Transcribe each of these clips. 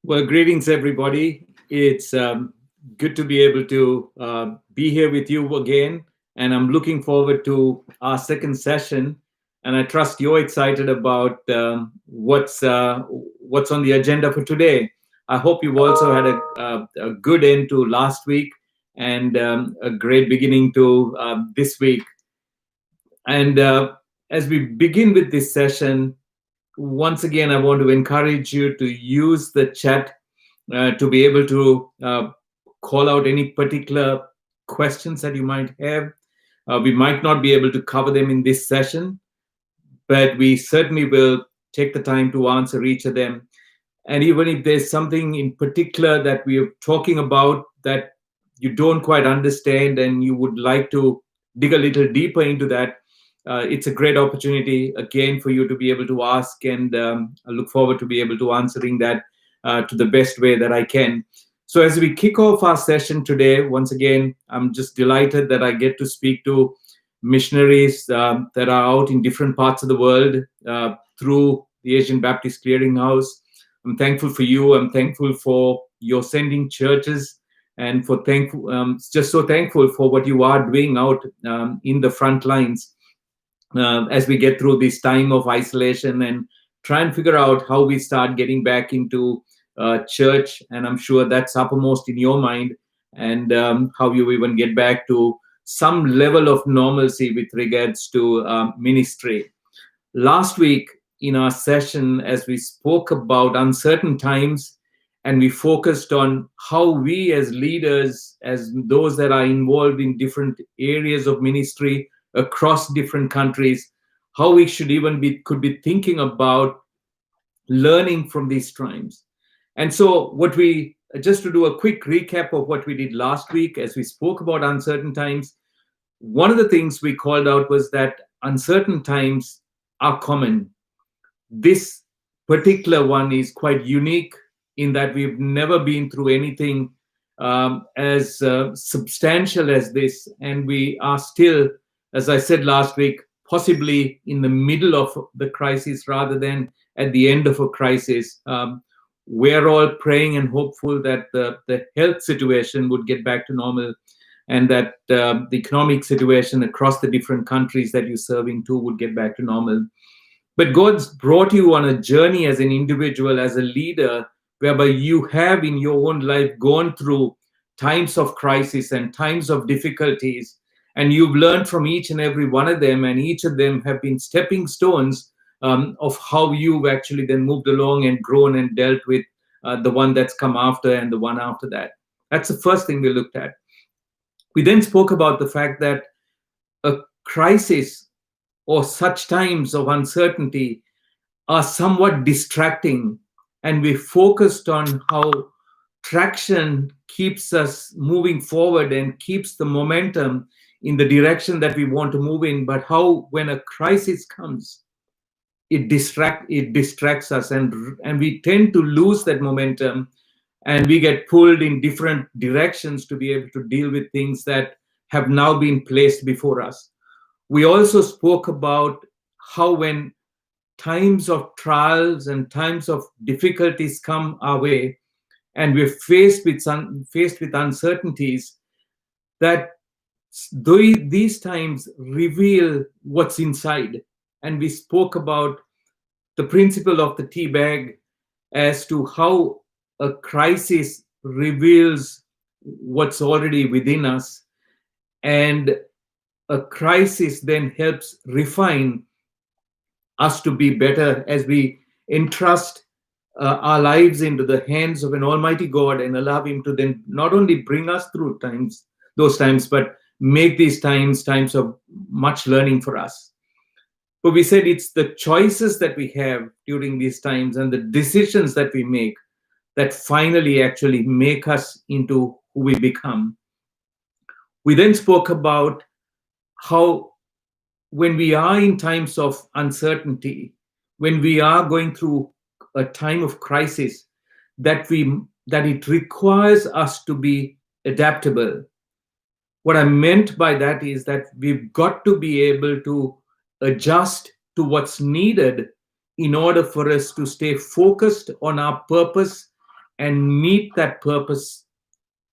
Well, greetings, everybody. It's good to be able to be here with you again. And I'm looking forward to our second session. And I trust you're excited about what's on the agenda for today. I hope you've also had a good end to last week and a great beginning to this week. And as we begin with this session, once again, I want to encourage you to use the chat to be able to call out any particular questions that you might have. We might not be able to cover them in this session, but we certainly will take the time to answer each of them. And even if there's something in particular that we are talking about that you don't quite understand and you would like to dig a little deeper into that, it's a great opportunity again for you to be able to ask, and I look forward to be able to answering that to the best way that I can. So as we kick off our session today, once again, I'm just delighted that I get to speak to missionaries that are out in different parts of the world through the Asian Baptist Clearinghouse. I'm thankful for you. I'm thankful for your sending churches, and for just so thankful for what you are doing out in the front lines as we get through this time of isolation and try and figure out how we start getting back into church. And I'm sure that's uppermost in your mind, and how you even get back to some level of normalcy with regards to ministry. Last week in our session, as we spoke about uncertain times, and we focused on how we as leaders, as those that are involved in different areas of ministry across different countries, how we should even could be thinking about learning from these times. And so just to do a quick recap of what we did last week as we spoke about uncertain times, one of the things we called out was that uncertain times are common. This particular one is quite unique in that we've never been through anything as substantial as this, and we are still, as I said last week, possibly in the middle of the crisis rather than at the end of a crisis. We're all praying and hopeful that the health situation would get back to normal, and that the economic situation across the different countries that you're serving to would get back to normal. But God's brought you on a journey as an individual, as a leader, whereby you have in your own life gone through times of crisis and times of difficulties, and you've learned from each and every one of them, and each of them have been stepping stones of how you've actually then moved along and grown and dealt with the one that's come after and the one after that. That's the first thing we looked at. We then spoke about the fact that a crisis or such times of uncertainty are somewhat distracting, and we focused on how traction keeps us moving forward and keeps the momentum in the direction that we want to move in, but how when a crisis comes, it distracts us, and we tend to lose that momentum, and we get pulled in different directions to be able to deal with things that have now been placed before us. We also spoke about how when times of trials and times of difficulties come our way, and we're faced with uncertainties, that these times reveal what's inside. And we spoke about the principle of the tea bag as to how a crisis reveals what's already within us, and a crisis then helps refine us to be better as we entrust our lives into the hands of an almighty God and allow him to then not only bring us through those times, but make these times of much learning for us. But we said it's the choices that we have during these times and the decisions that we make that finally actually make us into who we become. We then spoke about how when we are in times of uncertainty, when we are going through a time of crisis, that it requires us to be adaptable. What I meant by that is that we've got to be able to adjust to what's needed in order for us to stay focused on our purpose and meet that purpose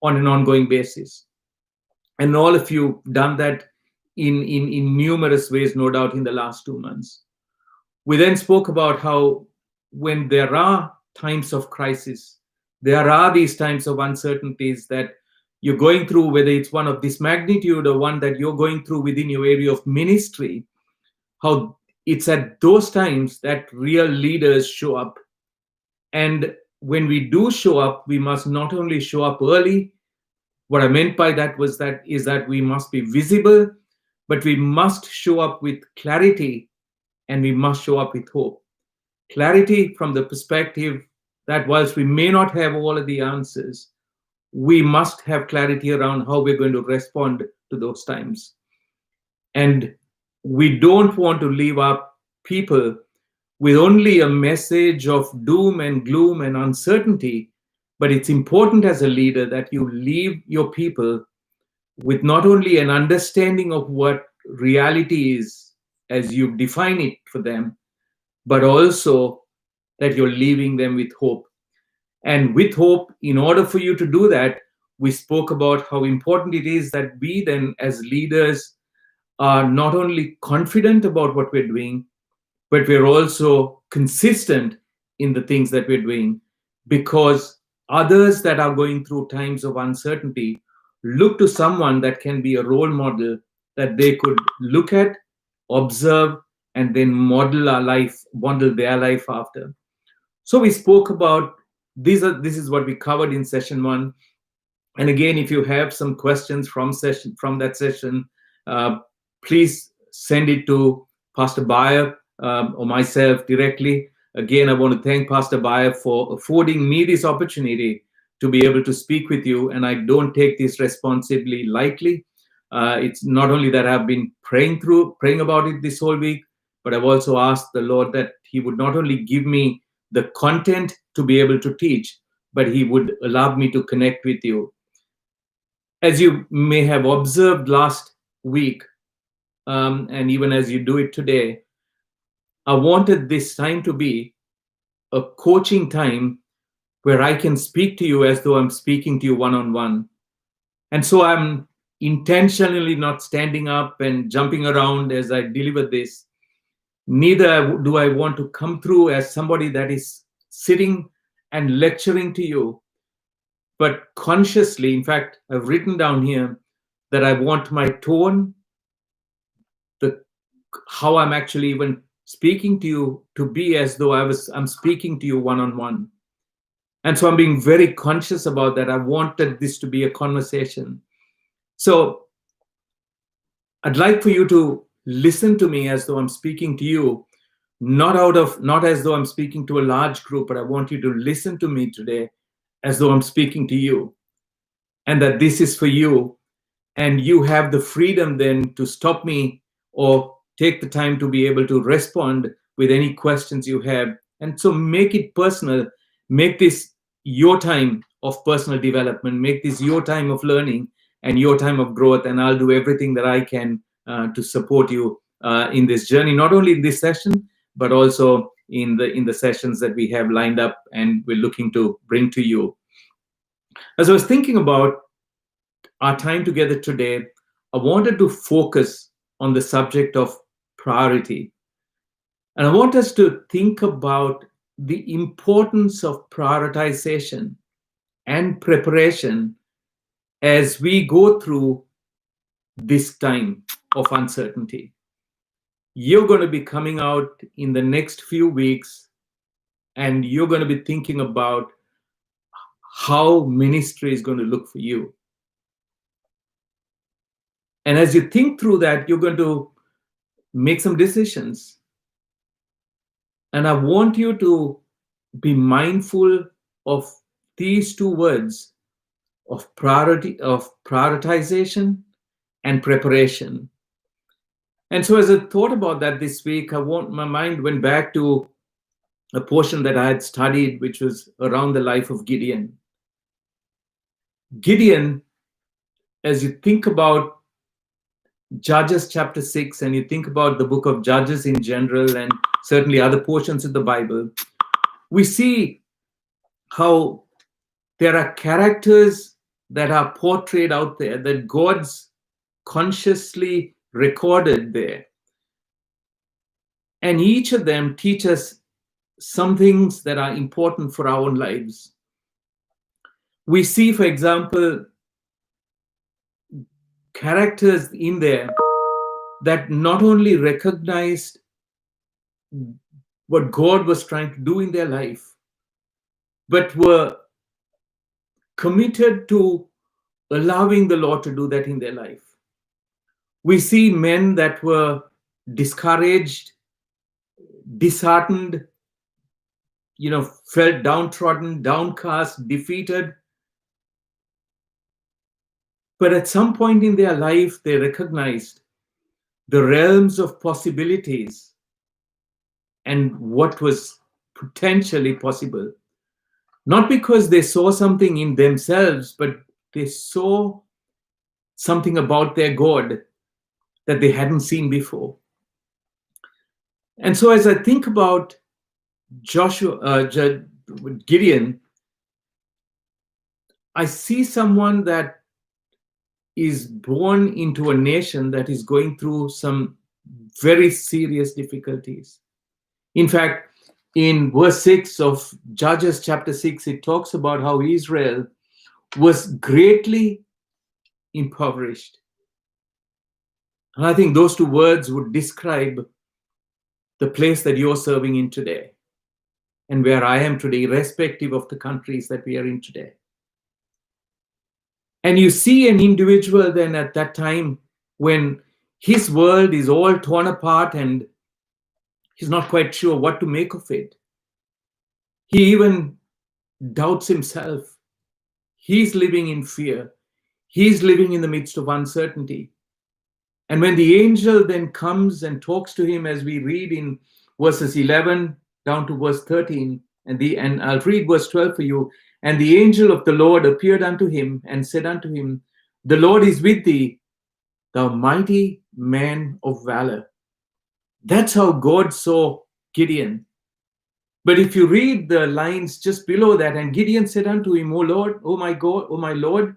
on an ongoing basis. And all of you done that in numerous ways, no doubt, in the last 2 months. We then spoke about how when there are times of crisis, there are these times of uncertainties that you're going through, whether it's one of this magnitude or one that you're going through within your area of ministry, how it's at those times that real leaders show up. And when we do show up, we must not only show up early. What I meant by that was that is that we must be visible, but we must show up with clarity, and we must show up with hope. Clarity from the perspective that whilst we may not have all of the answers, we must have clarity around how we're going to respond to those times. And we don't want to leave our people with only a message of doom and gloom and uncertainty, but it's important as a leader that you leave your people with not only an understanding of what reality is as you define it for them, but also that you're leaving them with hope. And with hope, in order for you to do that, we spoke about how important it is that we then, as leaders, are not only confident about what we're doing, but we're also consistent in the things that we're doing, because others that are going through times of uncertainty look to someone that can be a role model that they could look at, observe, and then model their life after. So we spoke about this is what we covered in session one. And again, if you have some questions from that session, please send it to Pastor Bayer or myself directly. Again, I want to thank Pastor Bayer for affording me this opportunity to be able to speak with you. And I don't take this responsibly lightly. It's not only that I've been praying about it this whole week, but I've also asked the Lord that He would not only give me the content to be able to teach, but He would allow me to connect with you. As you may have observed last week, and even as you do it today, I wanted this time to be a coaching time where I can speak to you as though I'm speaking to you one-on-one. And so I'm intentionally not standing up and jumping around as I deliver this. Neither do I want to come through as somebody that is sitting and lecturing to you, but consciously, in fact, I've written down here that I want my tone, how I'm actually even speaking to you, to be as though I'm speaking to you one-on-one. And so I'm being very conscious about that. I wanted this to be a conversation. So I'd like for you to listen to me as though I'm speaking to you, not as though I'm speaking to a large group, but I want you to listen to me today as though I'm speaking to you, and that this is for you. And you have the freedom then to stop me or take the time to be able to respond with any questions you have. And so make it personal. Make this your time of personal development. Make this your time of learning and your time of growth. And I'll do everything that I can to support you in this journey, not only in this session, but also in the sessions that we have lined up and we're looking to bring to you. As I was thinking about our time together today, I wanted to focus on the subject of priority. And I want us to think about the importance of prioritization and preparation as we go through this time of uncertainty. You're going to be coming out in the next few weeks, and you're going to be thinking about how ministry is going to look for you. And as you think through that, you're going to make some decisions. And I want you to be mindful of these two words of prioritization and preparation. And so as I thought about that this week, my mind went back to a portion that I had studied, which was around the life of Gideon. Gideon, as you think about Judges chapter 6, and you think about the book of Judges in general, and certainly other portions of the Bible, we see how There are characters that are portrayed out there that God's consciously recorded there. And each of them teach us some things that are important for our own lives. We see, for example, characters in there that not only recognized what God was trying to do in their life, but were committed to allowing the Lord to do that in their life. We see men that were discouraged, disheartened, felt downtrodden, downcast, defeated. But at some point in their life, they recognized the realms of possibilities and what was potentially possible. Not because they saw something in themselves, but they saw something about their God that they hadn't seen before. And so as I think about Gideon, I see someone that is born into a nation that is going through some very serious difficulties. In fact, in verse 6 of Judges chapter 6, it talks about how Israel was greatly impoverished. And I think those two words would describe the place that you're serving in today and where I am today, irrespective of the countries that we are in today. And you see an individual then at that time when his world is all torn apart and he's not quite sure what to make of it. He even doubts himself. He's living in fear. He's living in the midst of uncertainty. And when the angel then comes and talks to him, as we read in verses 11 down to verse 13, and I'll read verse 12 for you. And the angel of the Lord appeared unto him and said unto him, the Lord is with thee, thou mighty man of valor. That's how God saw Gideon. But if you read the lines just below that, and Gideon said unto him, O Lord, O my God, O my Lord,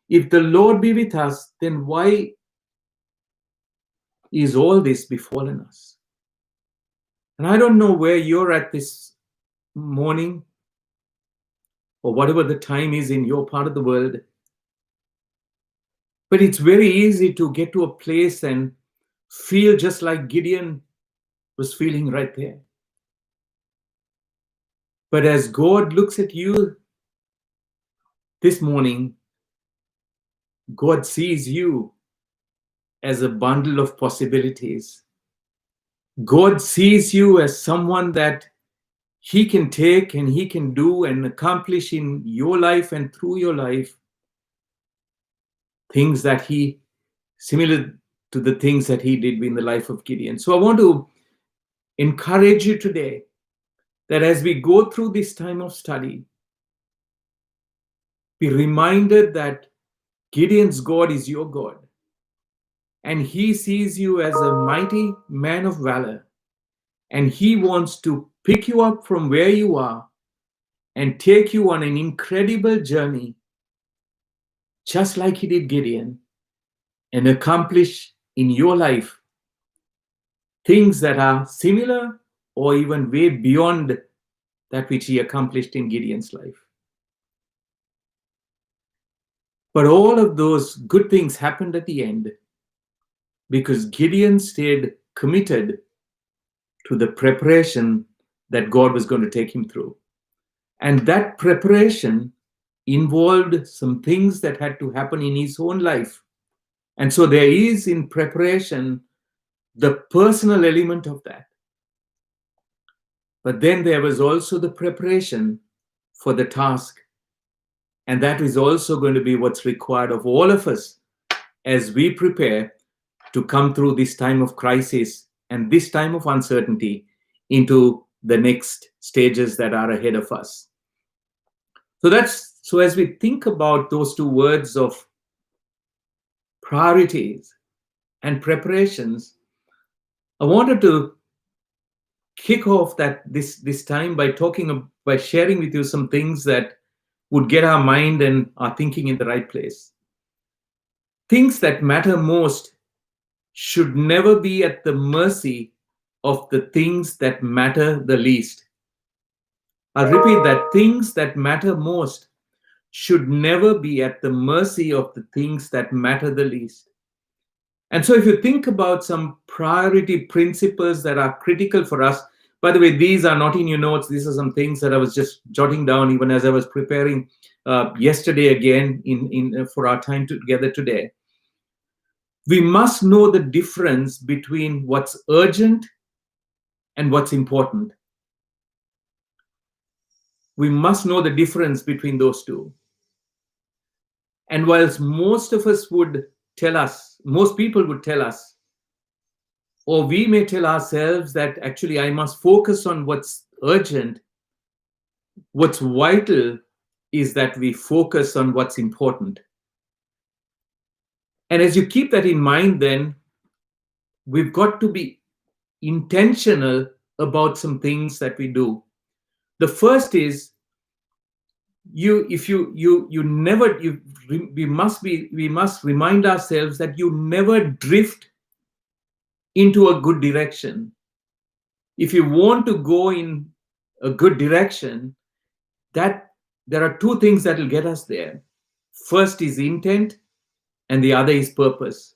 if the Lord be with us, then why is all this befallen us? And I don't know where you're at this morning, or whatever the time is in your part of the world, but it's very easy to get to a place and feel just like Gideon was feeling right there. But as God looks at you this morning, God sees you as a bundle of possibilities. God sees you as someone that he can take and he can do and accomplish in your life and through your life things that he, similar to the things that he did in the life of Gideon. So I want to encourage you today that as we go through this time of study, be reminded that Gideon's God is your God. And he sees you as a mighty man of valor. And he wants to pick you up from where you are and take you on an incredible journey, just like he did Gideon, and accomplish in your life things that are similar or even way beyond that which he accomplished in Gideon's life. But all of those good things happened at the end because Gideon stayed committed to the preparation that God was going to take him through. And that preparation involved some things that had to happen in his own life. And so there is in preparation the personal element of that. But then there was also the preparation for the task. And that is also going to be what's required of all of us as we prepare to come through this time of crisis and this time of uncertainty into the next stages that are ahead of us. So as we think about those two words of priorities and preparations, I wanted to kick off this time by sharing with you some things that would get our mind and our thinking in the right place. Things that matter most should never be at the mercy of the things that matter the least. I'll repeat that. Things that matter most should never be at the mercy of the things that matter the least. And so, if you think about some priority principles that are critical for us, by the way, these are not in your notes. These are some things that I was just jotting down even as I was preparing yesterday again for our time together today. We must know the difference between what's urgent and what's important. We must know the difference between those two. And whilst most of us would tell us, most people would tell us, or we may tell ourselves that actually I must focus on what's urgent, what's vital is that we focus on what's important. And as you keep that in mind, then we've got to be intentional about some things that we do. The first is we must remind ourselves that you never drift into a good direction. If you want to go in a good direction, that there are two things that will get us there. First is intent, and the other is purpose.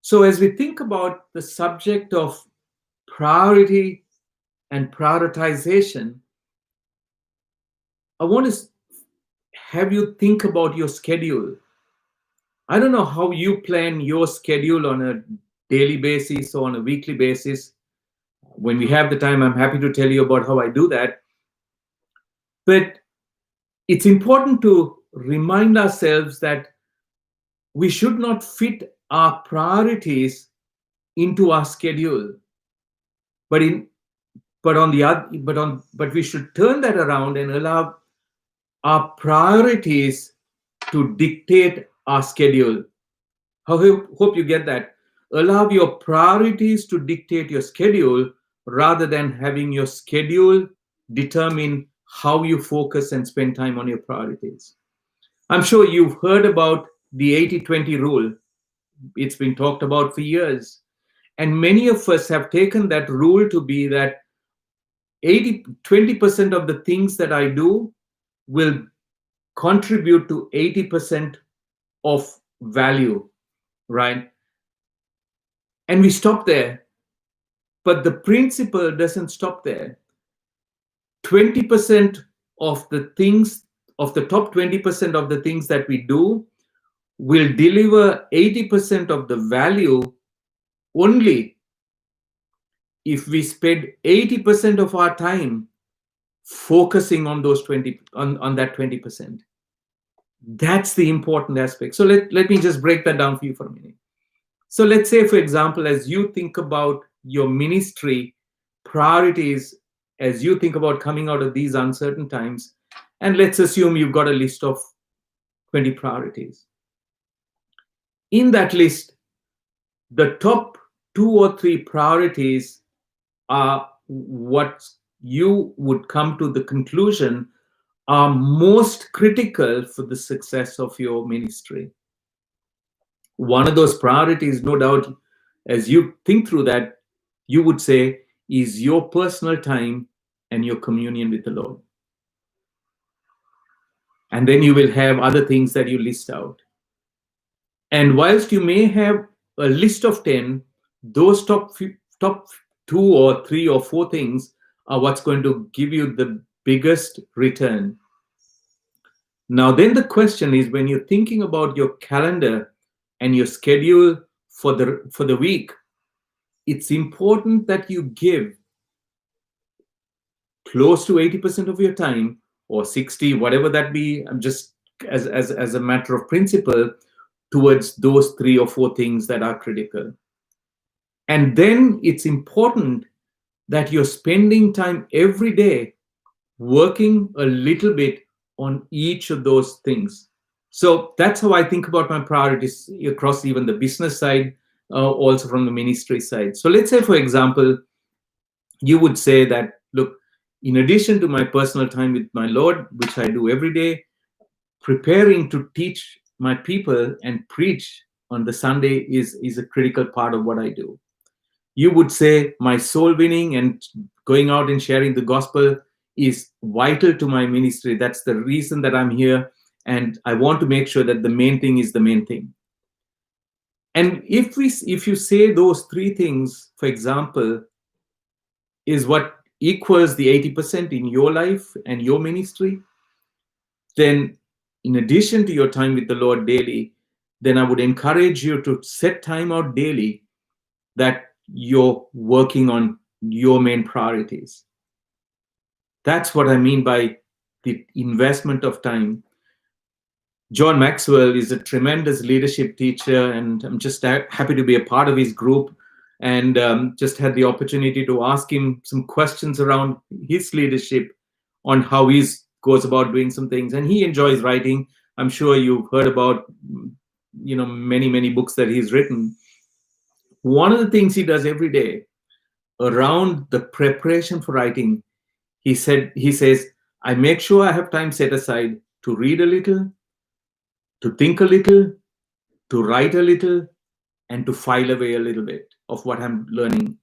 So as we think about the subject of priority and prioritization, I want to have you think about your schedule. I don't know how you plan your schedule on a daily basis or on a weekly basis. When we have the time, I'm happy to tell you about how I do that. But it's important to remind ourselves that we should not fit our priorities into our schedule, but we should turn that around and allow our priorities to dictate our schedule. I hope you get that. Allow your priorities to dictate your schedule rather than having your schedule determine how you focus and spend time on your priorities. I'm sure you've heard about the 80-20 rule. It's been talked about for years. And many of us have taken that rule to be that 20% of the things that I do will contribute to 80% of value, right? And we stop there. But the principle doesn't stop there. 20% of the things, of the top 20% of the things that we do will deliver 80% of the value only if we spend 80% of our time focusing on those 20 on that 20%. That's the important aspect. So let me just break that down for you for a minute. So let's say, for example, as you think about your ministry priorities, as you think about coming out of these uncertain times, and let's assume you've got a list of 20 priorities. In that list, the top 2 or 3 priorities are what you would come to the conclusion are most critical for the success of your ministry. One of those priorities, no doubt, as you think through that, you would say is your personal time and your communion with the Lord. And then you will have other things that you list out. And whilst you may have a list of 10, those top 2 or 3 or 4 things are what's going to give you the biggest return. Now, then the question is, when you're thinking about your calendar and your schedule for the week, it's important that you give close to 80% of your time, or 60, whatever that be, just as a matter of principle, towards those 3 or 4 things that are critical. And then it's important that you're spending time every day working a little bit on each of those things. So that's how I think about my priorities across even the business side, also from the ministry side. So let's say, for example, you would say that, look, In addition to my personal time with my Lord, which I do every day, preparing to teach my people and preach on the Sunday is a critical part of what I do. You would say my soul winning and going out and sharing the gospel is vital to my ministry. That's the reason that I'm here. And I want to make sure that the main thing is the main thing. And if you say those three things, for example, is what equals the 80% in your life and your ministry, then in addition to your time with the Lord daily, then I would encourage you to set time out daily that you're working on your main priorities. That's what I mean by the investment of time. John Maxwell is a tremendous leadership teacher, and I'm just happy to be a part of his group, and just had the opportunity to ask him some questions around his leadership on how he goes about doing some things. And he enjoys writing. I'm sure you've heard about many books that he's written. One of the things he does every day around the preparation for writing, he says, I make sure I have time set aside to read a little, to think a little, to write a little, and to file away a little bit of what I'm learning.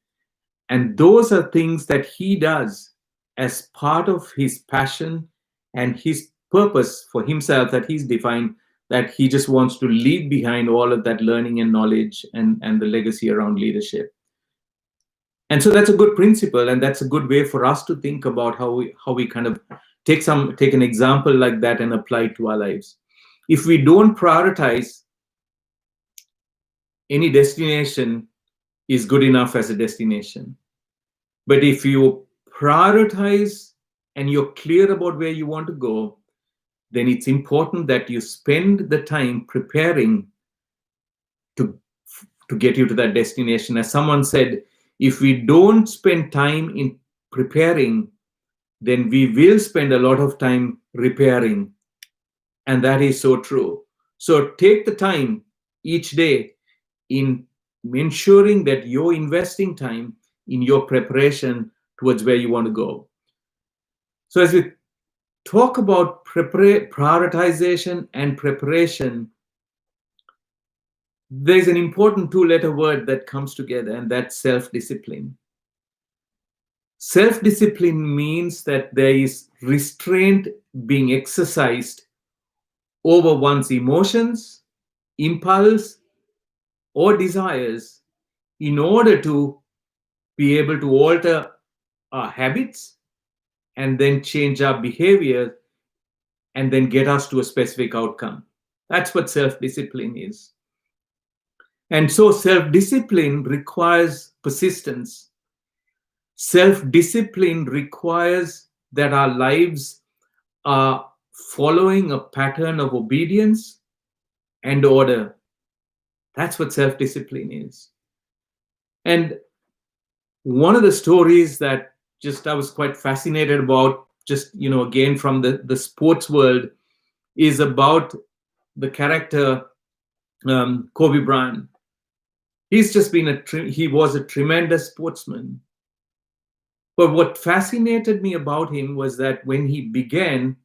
And those are things that he does as part of his passion and his purpose for himself that he's defined, that he just wants to leave behind all of that learning and knowledge and the legacy around leadership. And so that's a good principle, and that's a good way for us to think about how we kind of take an example like that and apply it to our lives. If we don't prioritize, any destination is good enough as a destination. But if you prioritize and you're clear about where you want to go, then it's important that you spend the time preparing to get you to that destination. As someone said, if we don't spend time in preparing, then we will spend a lot of time repairing. And that is so true. So take the time each day in ensuring that you're investing time in your preparation towards where you want to go. So as we talk about prioritization and preparation, there's an important two-letter word that comes together, and that's self-discipline. Self-discipline means that there is restraint being exercised over one's emotions, impulse, or desires in order to be able to alter our habits and then change our behavior and then get us to a specific outcome. That's what self-discipline is. And so self-discipline requires persistence. Self-discipline requires that our lives are following a pattern of obedience and order. That's what self-discipline is. And one of the stories that just I was quite fascinated about, just, again, from the sports world, is about the character Kobe Bryant. He's just been he was a tremendous sportsman. But what fascinated me about him was that when he began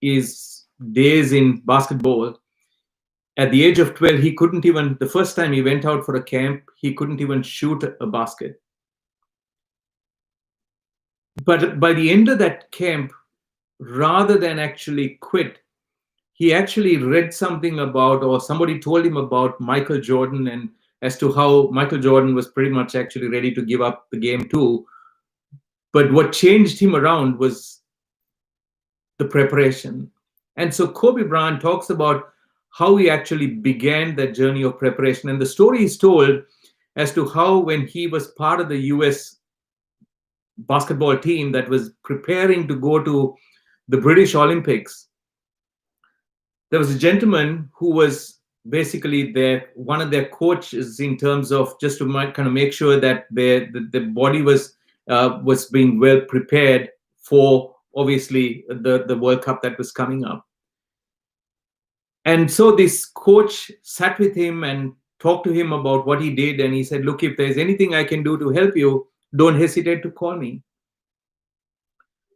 his days in basketball, at the age of 12, he couldn't even, the first time he went out for a camp, he couldn't even shoot a basket. But by the end of that camp, rather than actually quit, he actually read something about, or somebody told him about Michael Jordan, and as to how Michael Jordan was pretty much actually ready to give up the game too. But what changed him around was the preparation. And so Kobe Bryant talks about how he actually began that journey of preparation. And the story is told as to how, when he was part of the US basketball team that was preparing to go to the British Olympics, there was a gentleman who was basically one of their coaches, in terms of just to kind of make sure that the body was being well prepared for, obviously, the World Cup that was coming up. And so this coach sat with him and talked to him about what he did. And he said, look, if there's anything I can do to help you, don't hesitate to call me.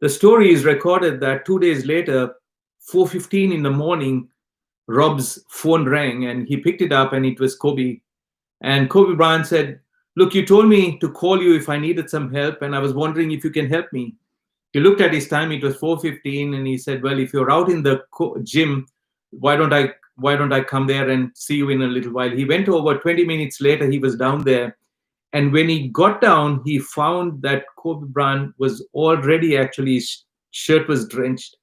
The story is recorded that 2 days later, 4:15 in the morning, Rob's phone rang and he picked it up and it was Kobe. And Kobe Bryant said, "Look, you told me to call you if I needed some help, and I was wondering if you can help me." He looked at his time; it was 4:15, and he said, "Well, if you're out in the gym, why don't I come there and see you in a little while?" He went over. 20 minutes later, he was down there, and when he got down, he found that Kobe Bryant was already actually his shirt was drenched.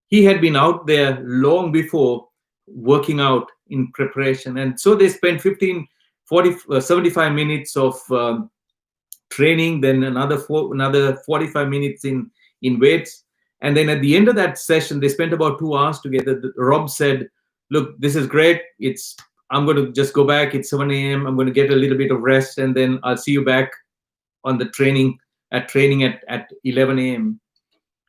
He had been out there long before working out in preparation, and so they spent 15, 40, 75 minutes of training, then another 45 minutes in weights, and then at the end of that session they spent about 2 hours together. Rob said, "Look, this is great. I'm going to just go back. It's 7 a.m. I'm going to get a little bit of rest, and then I'll see you back on the training at 11 a.m."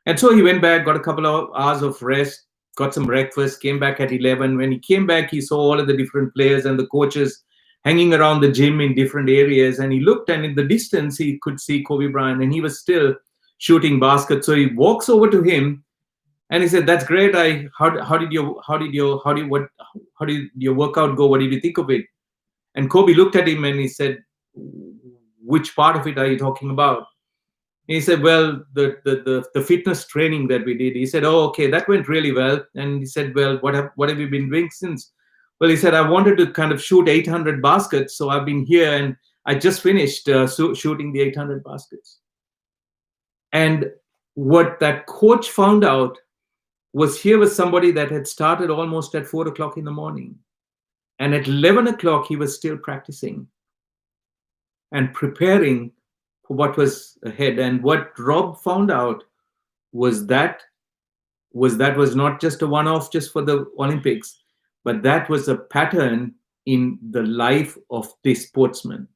And so he went back, got a couple of hours of rest, got some breakfast, came back at 11. When he came back, he saw all of the different players and the coaches hanging around the gym in different areas. And he looked, and in the distance, he could see Kobe Bryant, and he was still shooting baskets. So he walks over to him and he said, "That's great. How did your workout go? What did you think of it?" And Kobe looked at him and he said, "Which part of it are you talking about?" He said, "Well, the fitness training that we did." He said, "Oh, okay, that went really well." And he said, "Well, what have you been doing since?" Well, he said, "I wanted to kind of shoot 800 baskets, so I've been here and I just finished shooting the 800 baskets." And what that coach found out was here was somebody that had started almost at 4 o'clock in the morning, and at 11 o'clock he was still practicing and preparing for what was ahead. And what Rob found out was that was not just a one-off just for the Olympics, but that was a pattern in the life of this sportsman.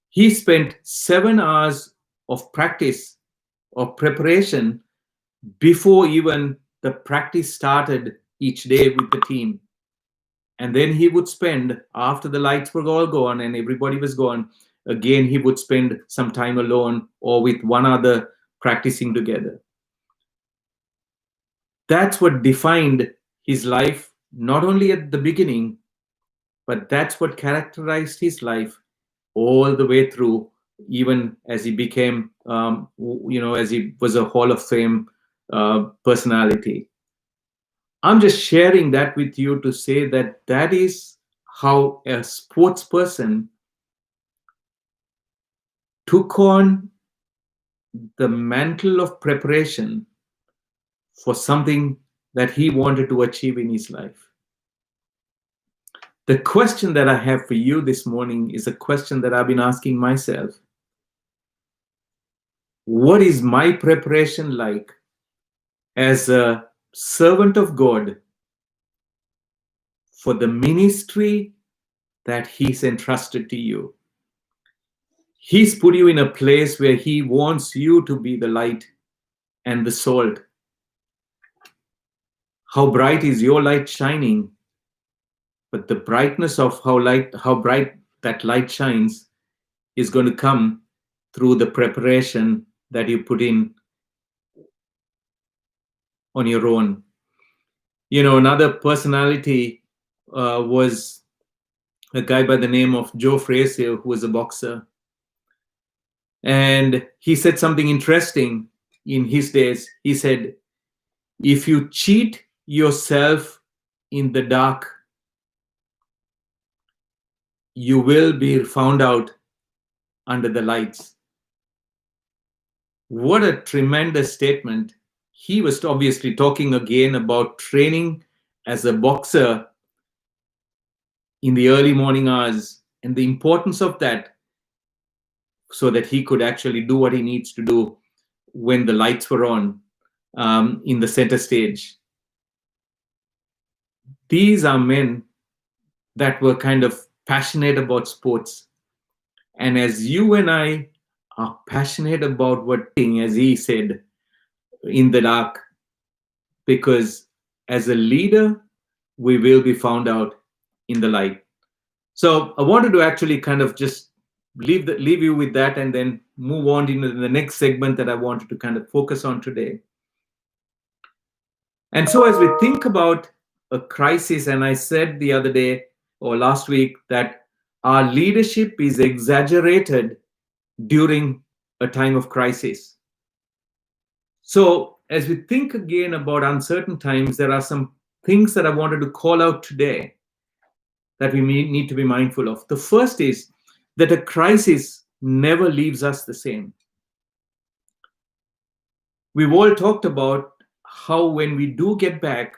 He spent 7 hours of practice or preparation before even the practice started each day with the team. And then he would spend, after the lights were all gone and everybody was gone, again, he would spend some time alone or with one other practicing together. That's what defined his life, not only at the beginning, but that's what characterized his life all the way through, even as he became, as he was a Hall of Fame personality. I'm just sharing that with you to say that that is how a sports person took on the mantle of preparation for something that he wanted to achieve in his life. The question that I have for you this morning is a question that I've been asking myself. What is my preparation like as a servant of God for the ministry that He's entrusted to you? He's put you in a place where He wants you to be the light and the salt. How bright is your light shining? But the brightness of how bright that light shines is going to come through the preparation that you put in on your own. Another personality was a guy by the name of Joe Frazier, who was a boxer. And he said something interesting in his days. He said, "If you cheat yourself in the dark, you will be found out under the lights." What a tremendous statement. He was obviously talking again about training as a boxer in the early morning hours and the importance of that, so that he could actually do what he needs to do when the lights were on in the center stage. These are men that were kind of passionate about sports. And as you and I are passionate about what, as he said, in the dark, because as a leader, we will be found out in the light. So I wanted to actually kind of just leave you with that, and then move on into the next segment that I wanted to kind of focus on today. And so, as we think about a crisis, and I said the other day or last week that our leadership is exaggerated during a time of crisis. So, as we think again about uncertain times, there are some things that I wanted to call out today that we need to be mindful of. The first is that a crisis never leaves us the same. We've all talked about how when we do get back,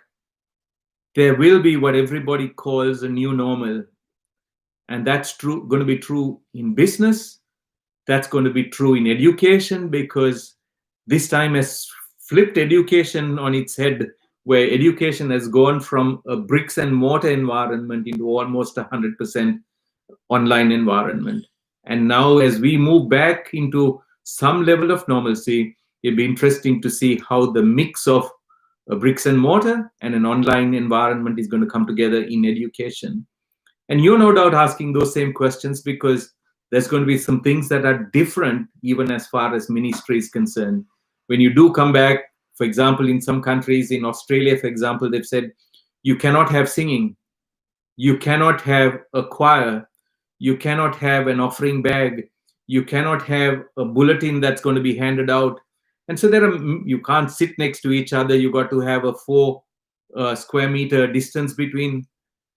there will be what everybody calls a new normal. And that's going to be true in business. That's going to be true in education, because this time has flipped education on its head, where education has gone from a bricks and mortar environment into almost 100% online environment. And now, as we move back into some level of normalcy, it'll be interesting to see how the mix of a bricks and mortar and an online environment is going to come together in education. And you're no doubt asking those same questions, because there's going to be some things that are different, even as far as ministry is concerned. When you do come back, for example, in some countries, in Australia, for example, they've said you cannot have singing, you cannot have a choir, you cannot have an offering bag, you cannot have a bulletin that's going to be handed out. And so you can't sit next to each other. You got to have a 4 square meter distance between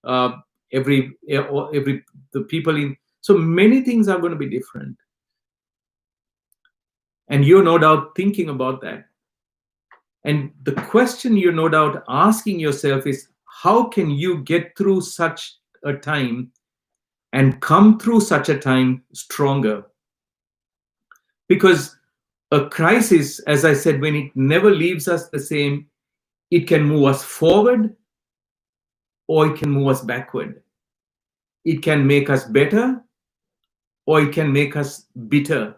uh, every the people in. So many things are going to be different, and you're no doubt thinking about that. And the question you're no doubt asking yourself is, how can you get through such a time and come through such a time stronger? Because a crisis, as I said, when it never leaves us the same, it can move us forward or it can move us backward. It can make us better or it can make us bitter.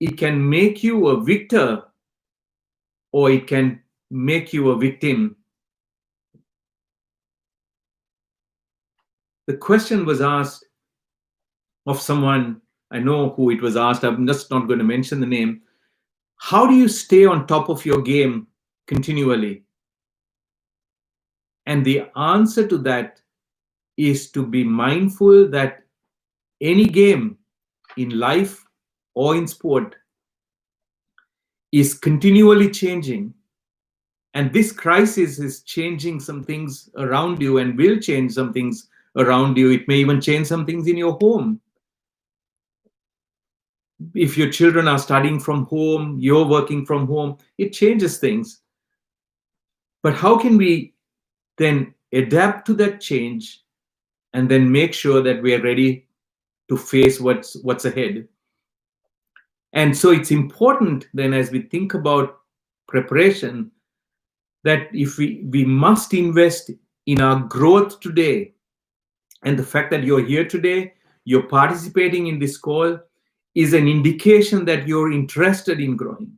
It can make you a victor or it can make you a victim. The question was asked of someone, I know who it was asked, I'm just not going to mention the name. How do you stay on top of your game continually? And the answer to that is to be mindful that any game in life or in sport is continually changing. And this crisis is changing some things around you and will change some things around you. It may even change some things in your home. If your children are studying from home, you're working from home, it changes things. But how can we then adapt to that change and then make sure that we are ready to face what's ahead? And so it's important then, as we think about preparation, that if we must invest in our growth today. And the fact that you're here today, you're participating in this call, is an indication that you're interested in growing.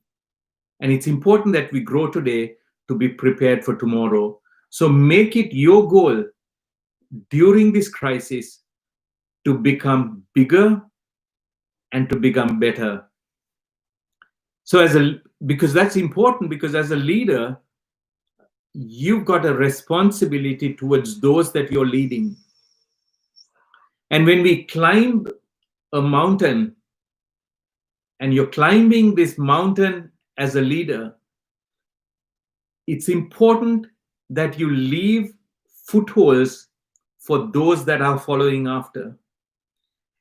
And it's important that we grow today to be prepared for tomorrow. So make it your goal during this crisis to become bigger and to become better. So because that's important, because as a leader, you've got a responsibility towards those that you're leading. And when we climb a mountain, and you're climbing this mountain as a leader, it's important that you leave footholds for those that are following after.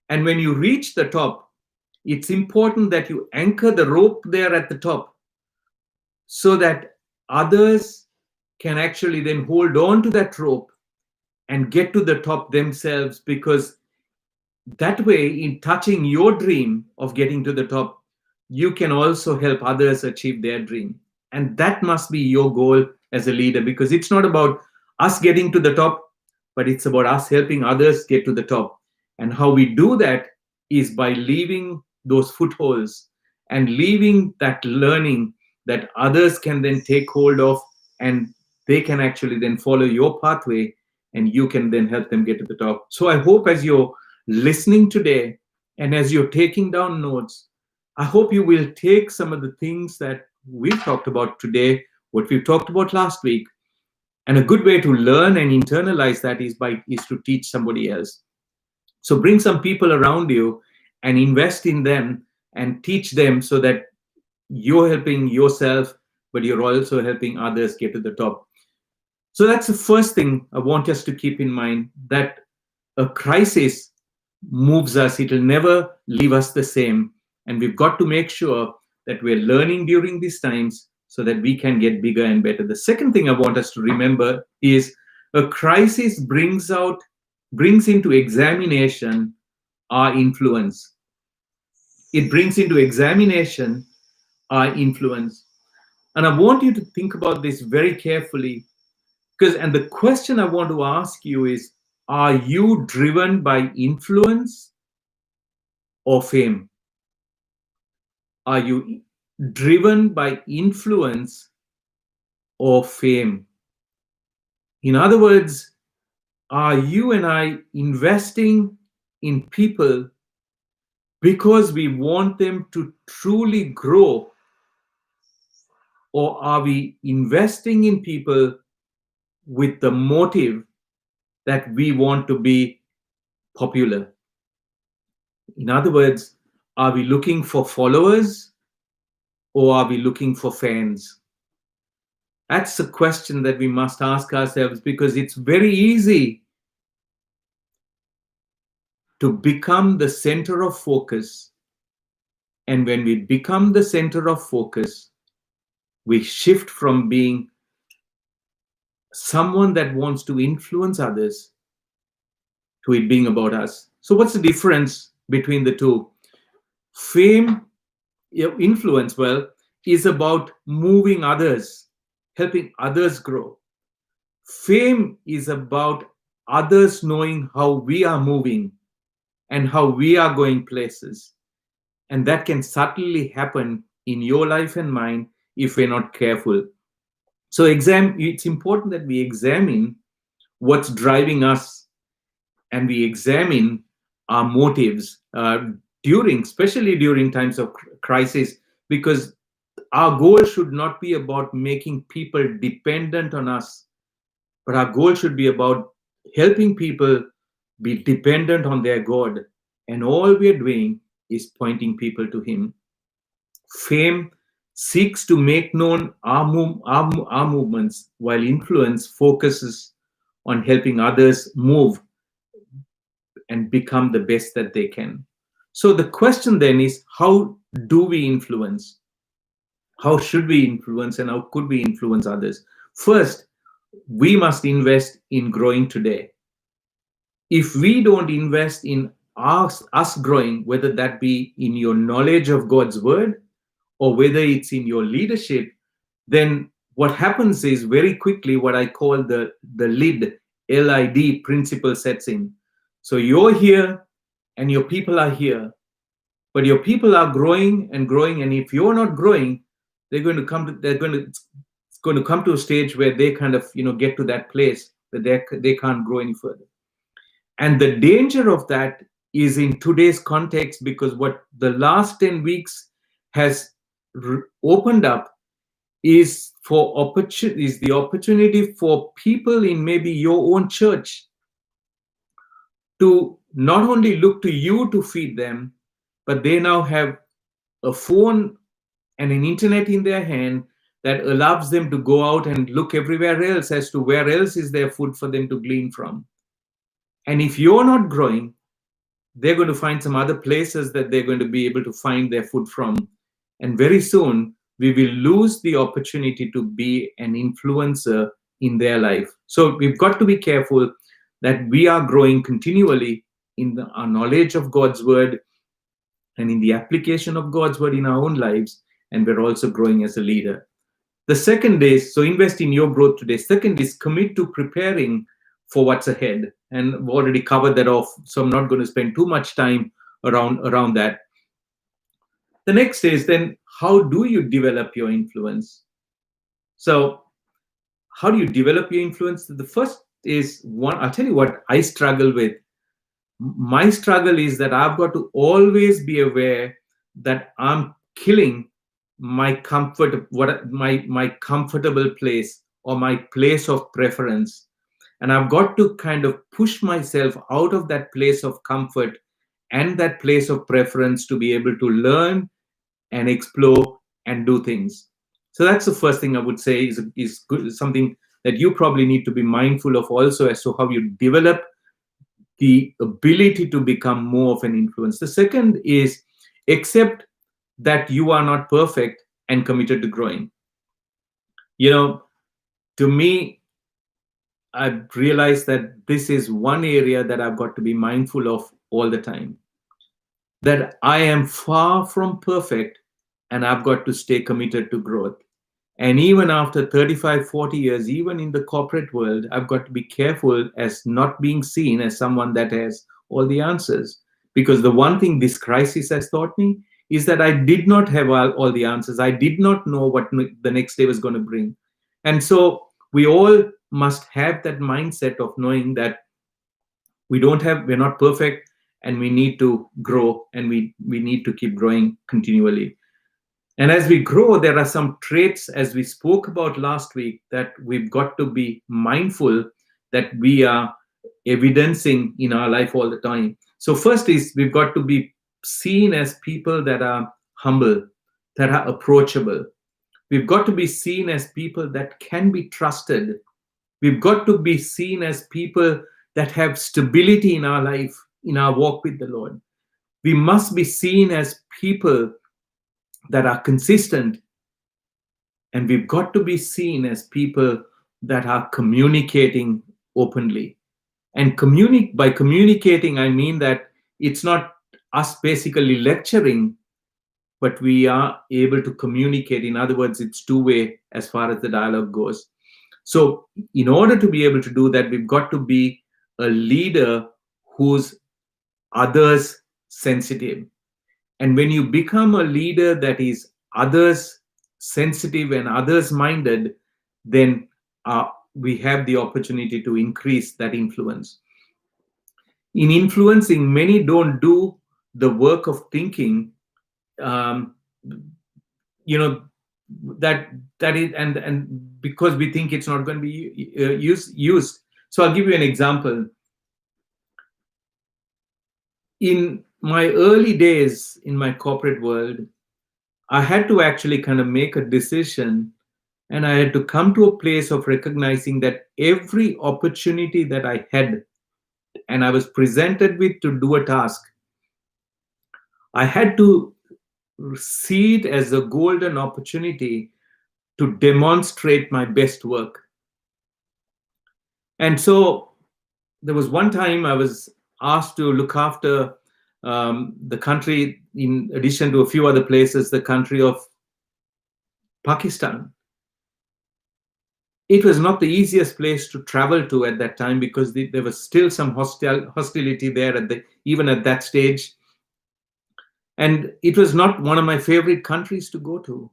And when you reach the top, it's important that you anchor the rope there at the top so that others can actually then hold on to that rope and get to the top themselves, because that way, in touching your dream of getting to the top, you can also help others achieve their dream. And that must be your goal as a leader, because it's not about us getting to the top, but it's about us helping others get to the top. And how we do that is by leaving those footholds and leaving that learning that others can then take hold of, and they can actually then follow your pathway, and you can then help them get to the top. So I hope as you're listening today, And as you're taking down notes, I hope you will take some of the things that we've talked about today, what we've talked about last week. And a good way to learn and internalize that is to teach somebody else. So bring some people around you and invest in them and teach them, so that you're helping yourself, but you're also helping others get to the top. So that's the first thing I want us to keep in mind, that a crisis moves us, it'll never leave us the same. And we've got to make sure that we're learning during these times so that we can get bigger and better. The second thing I want us to remember is a crisis brings into examination our influence. It brings into examination our influence. And I want you to think about this very carefully, because, and the question I want to ask you is, are you driven by influence or fame? Are you driven by influence or fame? In other words, are you and I investing in people because we want them to truly grow, or are we investing in people with the motive that we want to be popular? In other words, are we looking for followers or are we looking for fans? That's a question that we must ask ourselves, because it's very easy to become the center of focus. And when we become the center of focus, we shift from being someone that wants to influence others to it being about us. So, what's the difference between the two? Fame, influence, well, is about moving others, helping others grow. Fame is about others knowing how we are moving and how we are going places. And that can subtly happen in your life and mine if we're not careful. So it's important that we examine what's driving us, and we examine our motives especially during times of crisis, because our goal should not be about making people dependent on us, but our goal should be about helping people be dependent on their God. And all we are doing is pointing people to Him. Fame seeks to make known our movements, while influence focuses on helping others move and become the best that they can. So the question then is, how do we influence? How should we influence, and how could we influence others? First, we must invest in growing today. If we don't invest in us growing, whether that be in your knowledge of God's word or whether it's in your leadership, then what happens is very quickly what I call the LID principle sets in. So you're here and your people are here, but your people are growing and growing, and if you're not growing, it's going to come to a stage where they kind of get to that place that they can't grow any further. And the danger of that is in today's context, because what the last 10 weeks has opened up is the opportunity for people in maybe your own church to not only look to you to feed them, but they now have a phone and an internet in their hand that allows them to go out and look everywhere else as to where else is there food for them to glean from. And if you're not growing, they're going to find some other places that they're going to be able to find their food from. And very soon, we will lose the opportunity to be an influencer in their life. So we've got to be careful that we are growing continually in our knowledge of God's word and in the application of God's word in our own lives. And we're also growing as a leader. The second is, so invest in your growth today. Second is, commit to preparing for what's ahead. And we've already covered that off, so I'm not going to spend too much time around that. The next is then, how do you develop your influence? So how do you develop your influence? The first is one, I'll tell you what I struggle with. My struggle is that I've got to always be aware that I'm killing my comfort, my comfortable place or my place of preference. And I've got to kind of push myself out of that place of comfort and that place of preference to be able to learn and explore and do things. So that's the first thing I would say is good, something that you probably need to be mindful of also as to how you develop the ability to become more of an influence. The second is accept that you are not perfect and committed to growing. You know, to me, I've realized that this is one area that I've got to be mindful of all the time. That I am far from perfect and I've got to stay committed to growth. And even after 35, 40 years, even in the corporate world, I've got to be careful as not being seen as someone that has all the answers. Because the one thing this crisis has taught me is that I did not have all the answers. I did not know what the next day was going to bring. And so we all must have that mindset of knowing that we're not perfect and we need to grow and we need to keep growing continually. And as we grow, there are some traits, as we spoke about last week, that we've got to be mindful that we are evidencing in our life all the time. So, first is we've got to be seen as people that are humble, that are approachable. We've got to be seen as people that can be trusted. We've got to be seen as people that have stability in our life, in our walk with the Lord. We must be seen as people that are consistent, and we've got to be seen as people that are communicating openly. And by communicating, I mean that it's not us basically lecturing, but we are able to communicate. In other words, it's two-way as far as the dialogue goes. So in order to be able to do that, we've got to be a leader who's others sensitive. And when you become a leader that is others sensitive and others minded, then we have the opportunity to increase that influence. In influencing, many don't do the work of thinking, um, you know, that is, and because we think it's not going to be used. So I'll give you an example. In my early days in my corporate world, I had to actually kind of make a decision, and I had to come to a place of recognizing that every opportunity that I had and I was presented with to do a task, I had to see it as a golden opportunity to demonstrate my best work. And so there was one time I was asked to look after the country, in addition to a few other places, the country of Pakistan. It was not the easiest place to travel to at that time because there was still some hostility there even at that stage. And it was not one of my favorite countries to go to.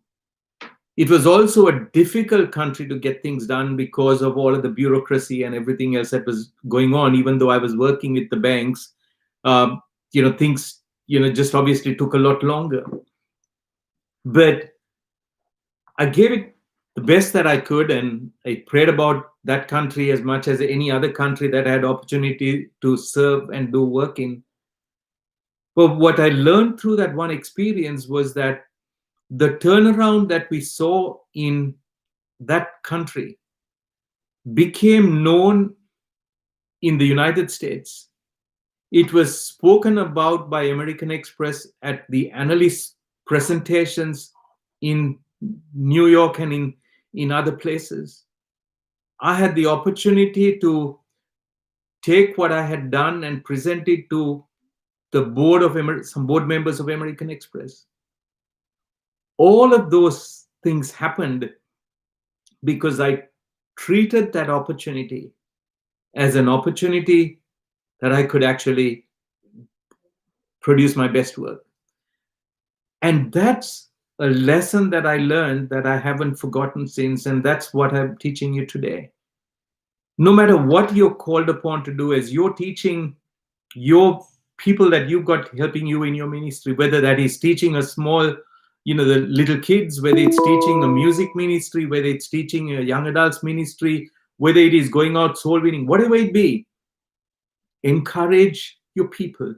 It was also a difficult country to get things done because of all of the bureaucracy and everything else that was going on. Even though I was working with the banks, things, just obviously took a lot longer. But I gave it the best that I could, and I prayed about that country as much as any other country that I had opportunity to serve and do work in. But what I learned through that one experience was that the turnaround that we saw in that country became known in the United States. It was spoken about by American Express at the analyst presentations in New York and in other places. I had the opportunity to take what I had done and present it to the board of some board members of American Express. All of those things happened because I treated that opportunity as an opportunity that I could actually produce my best work. And that's a lesson that I learned that I haven't forgotten since, and that's what I'm teaching you today. No matter what you're called upon to do, as you're teaching your people that you've got helping you in your ministry, whether that is teaching a small, the little kids, whether it's teaching a music ministry, whether it's teaching a young adults ministry, whether it is going out soul winning, whatever it be, encourage your people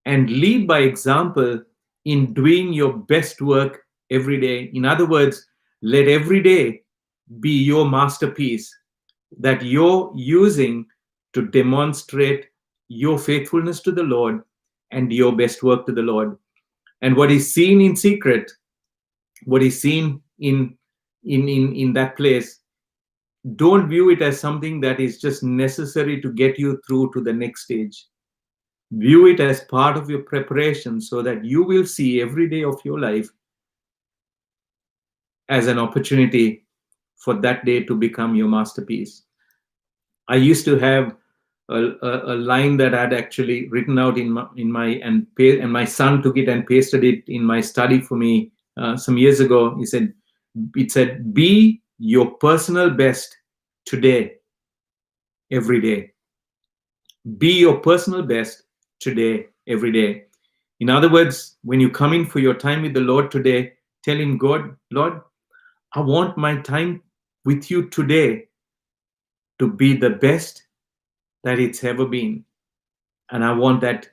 and lead by example in doing your best work every day. In other words, let every day be your masterpiece that you're using to demonstrate your faithfulness to the Lord and your best work to the Lord. And what is seen in secret, what is seen in that place, don't view it as something that is just necessary to get you through to the next stage. View it as part of your preparation so that you will see every day of your life as an opportunity for that day to become your masterpiece. I used to have a line that I'd actually written out and my son took it and pasted it in my study for me some years ago. It said, be your personal best today, every day. Be your personal best today, every day. In other words, when you come in for your time with the Lord today, tell him, God, Lord, I want my time with you today to be the best that it's ever been. And I want that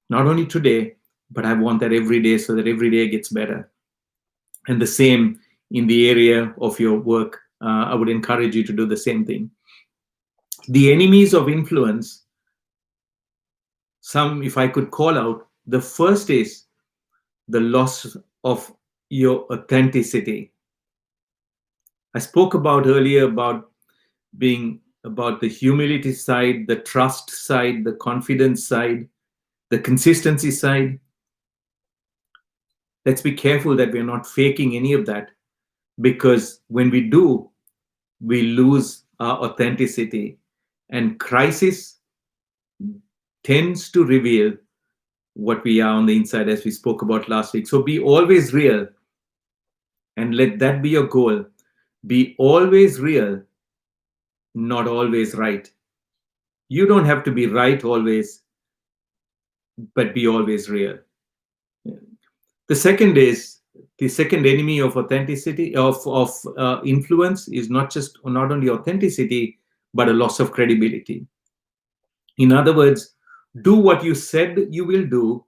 not only today, but I want that every day so that every day gets better. And the same in the area of your work. I would encourage you to do the same thing. The enemies of influence, some, if I could call out, the first is the loss of your authenticity. I spoke about earlier about being about the humility side, the trust side, the confidence side, the consistency side. Let's be careful that we're not faking any of that, because when we do, we lose our authenticity. And crisis tends to reveal what we are on the inside, as we spoke about last week. So be always real, and let that be your goal. Be always real, not always right. You don't have to be right always, but be always real. The second enemy of authenticity, of influence, is not only authenticity, but a loss of credibility. In other words, do what you said you will do,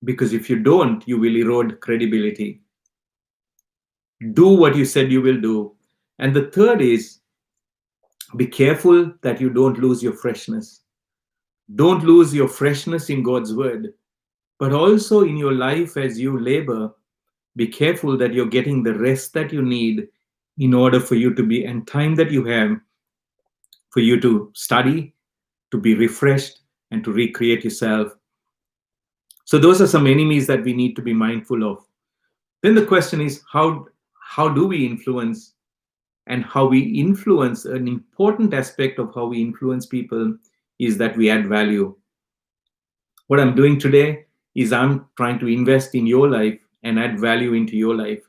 because if you don't, you will erode credibility. Do what you said you will do. And the third is, be careful that you don't lose your freshness. Don't lose your freshness in God's word, but also in your life as you labor. Be careful that you're getting the rest that you need in order for you to be, and time that you have for you to study, to be refreshed, and to recreate yourself. So those are some enemies that we need to be mindful of. Then the question is, how do we influence? And how we influence, an important aspect of how we influence people is that we add value. What I'm doing today is I'm trying to invest in your life and add value into your life,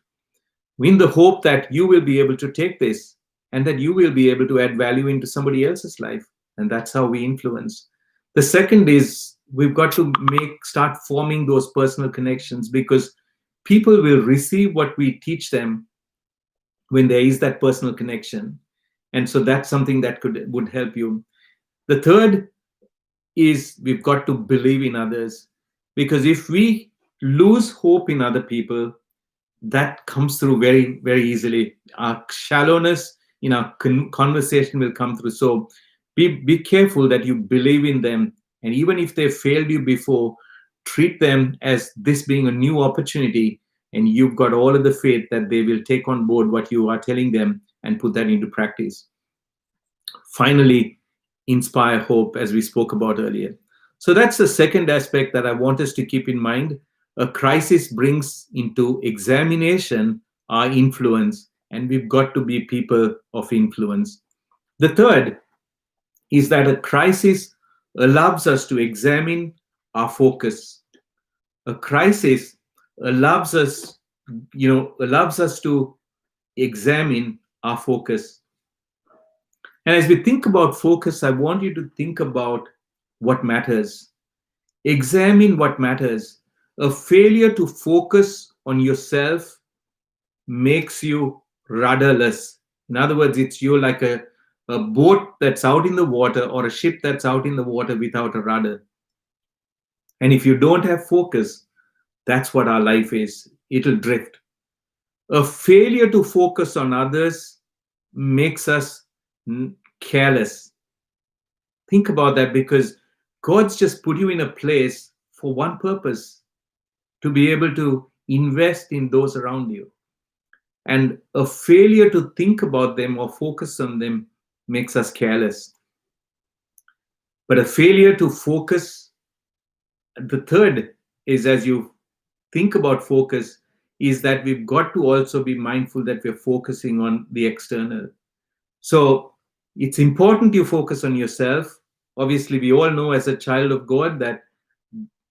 in the hope that you will be able to take this and that you will be able to add value into somebody else's life. And that's how we influence. The second is, we've got to start forming those personal connections, because people will receive what we teach them when there is that personal connection. And so that's something that would help you. The third is, we've got to believe in others, because if we lose hope in other people, that comes through very, very easily. Our shallowness in our conversation will come through. So be careful that you believe in them. And even if they failed you before, treat them as this being a new opportunity. And you've got all of the faith that they will take on board what you are telling them and put that into practice. Finally, inspire hope, as we spoke about earlier. So that's the second aspect that I want us to keep in mind. A crisis brings into examination our influence, and we've got to be people of influence. The third is that a crisis allows us to examine our focus. A crisis allows us, allows us to examine our focus. And as we think about focus, I want you to think about what matters. Examine what matters. A failure to focus on yourself makes you rudderless. In other words, it's you like a boat that's out in the water or a ship that's out in the water without a rudder. And if you don't have focus, that's what our life is. It'll drift. A failure to focus on others makes us careless. Think about that, because God's just put you in a place for one purpose, to be able to invest in those around you. And a failure to think about them or focus on them makes us careless. But a failure to focus, the third is, as you think about focus, is that we've got to also be mindful that we're focusing on the external. So it's important you focus on yourself. Obviously, we all know as a child of God that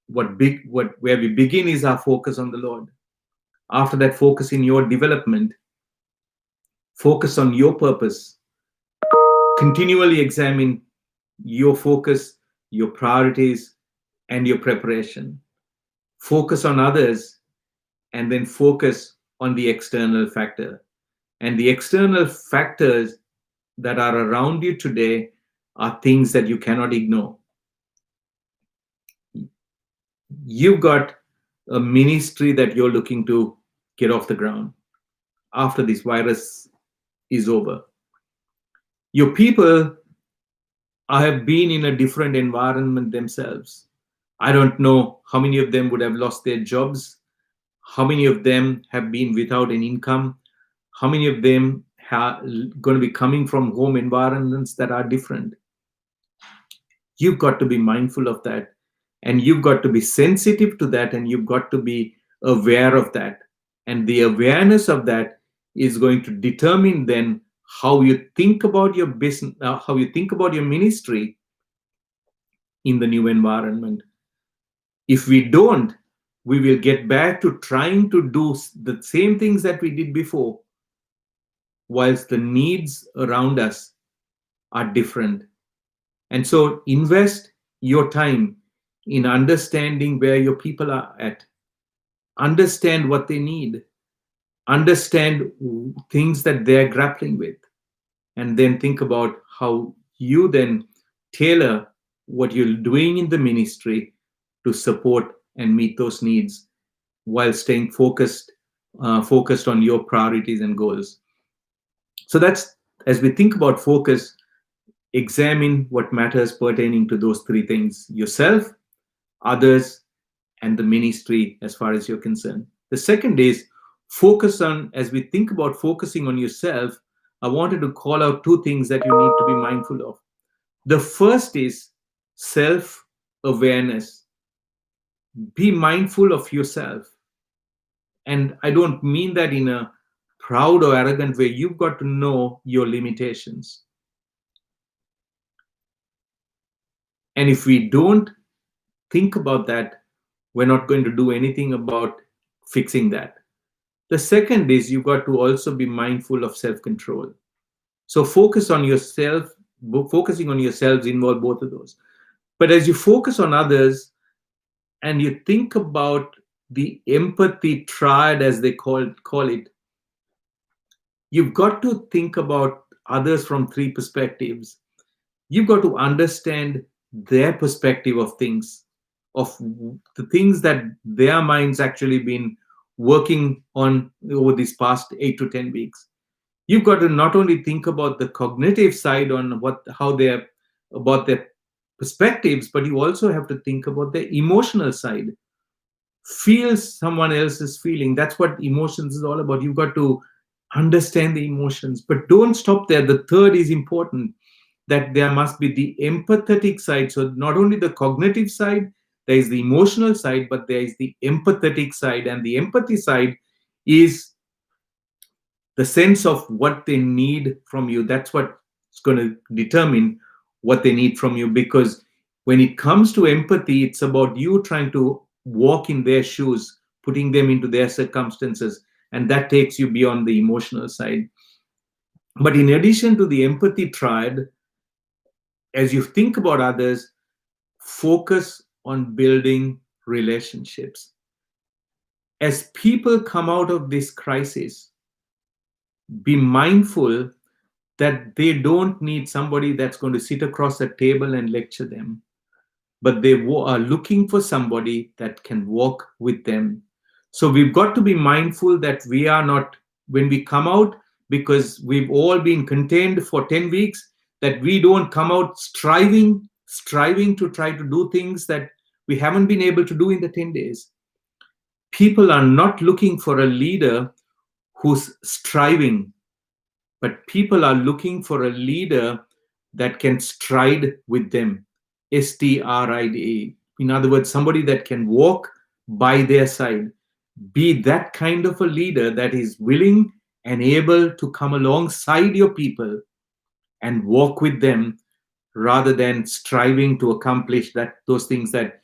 where we begin is our focus on the Lord. After that, focus in your development, focus on your purpose, continually examine your focus, your priorities, and your preparation. Focus on others, and then focus on the external factor. And the external factors that are around you today are things that you cannot ignore. You've got a ministry that you're looking to get off the ground after this virus is over. Your people have been in a different environment themselves. I don't know how many of them would have lost their jobs, how many of them have been without an income, how many of them are going to be coming from home environments that are different. You've got to be mindful of that, and you've got to be sensitive to that, and you've got to be aware of that. And the awareness of that is going to determine then how you think about your business, how you think about your ministry in the new environment. If we don't, we will get back to trying to do the same things that we did before, whilst the needs around us are different. And so invest your time in understanding where your people are at, understand what they need, understand things that they're grappling with, and then think about how you then tailor what you're doing in the ministry to support and meet those needs while staying focused on your priorities and goals. So that's, as we think about focus, examine what matters pertaining to those three things: yourself, others, and the ministry as far as you're concerned. The second is focus on, as we think about focusing on yourself, I wanted to call out two things that you need to be mindful of. The first is self awareness. Be mindful of yourself. And I don't mean that in a proud or arrogant way. You've got to know your limitations. And if we don't think about that, we're not going to do anything about fixing that. The second is you've got to also be mindful of self-control. So focus on yourself, focusing on yourselves involve both of those. But as you focus on others and you think about the empathy triad, as they call it, you've got to think about others from three perspectives. You've got to understand their perspective of things, of the things that their minds actually been working on over these past 8 to 10 weeks. You've got to not only think about the cognitive side on how they're about their perspectives, but you also have to think about the emotional side. Feel someone else's feeling. That's what emotions is all about. You've got to understand the emotions, but don't stop there. The third is important, that there must be the empathetic side. So not only the cognitive side, there is the emotional side, but there is the empathetic side. And the empathy side is the sense of what they need from you. That's what's going to determine what they need from you. Because when it comes to empathy, it's about you trying to walk in their shoes, putting them into their circumstances. And that takes you beyond the emotional side. But in addition to the empathy triad, as you think about others, focus on building relationships. As people come out of this crisis, be mindful that they don't need somebody that's going to sit across a table and lecture them, but they are looking for somebody that can walk with them. So we've got to be mindful that we are not, when we come out, because we've all been contained for 10 weeks, that we don't come out striving to try to do things that we haven't been able to do in the 10 days. People are not looking for a leader who's striving, but people are looking for a leader that can stride with them. STRIDE. In other words, somebody that can walk by their side. Be that kind of a leader that is willing and able to come alongside your people and walk with them, rather than striving to accomplish those things that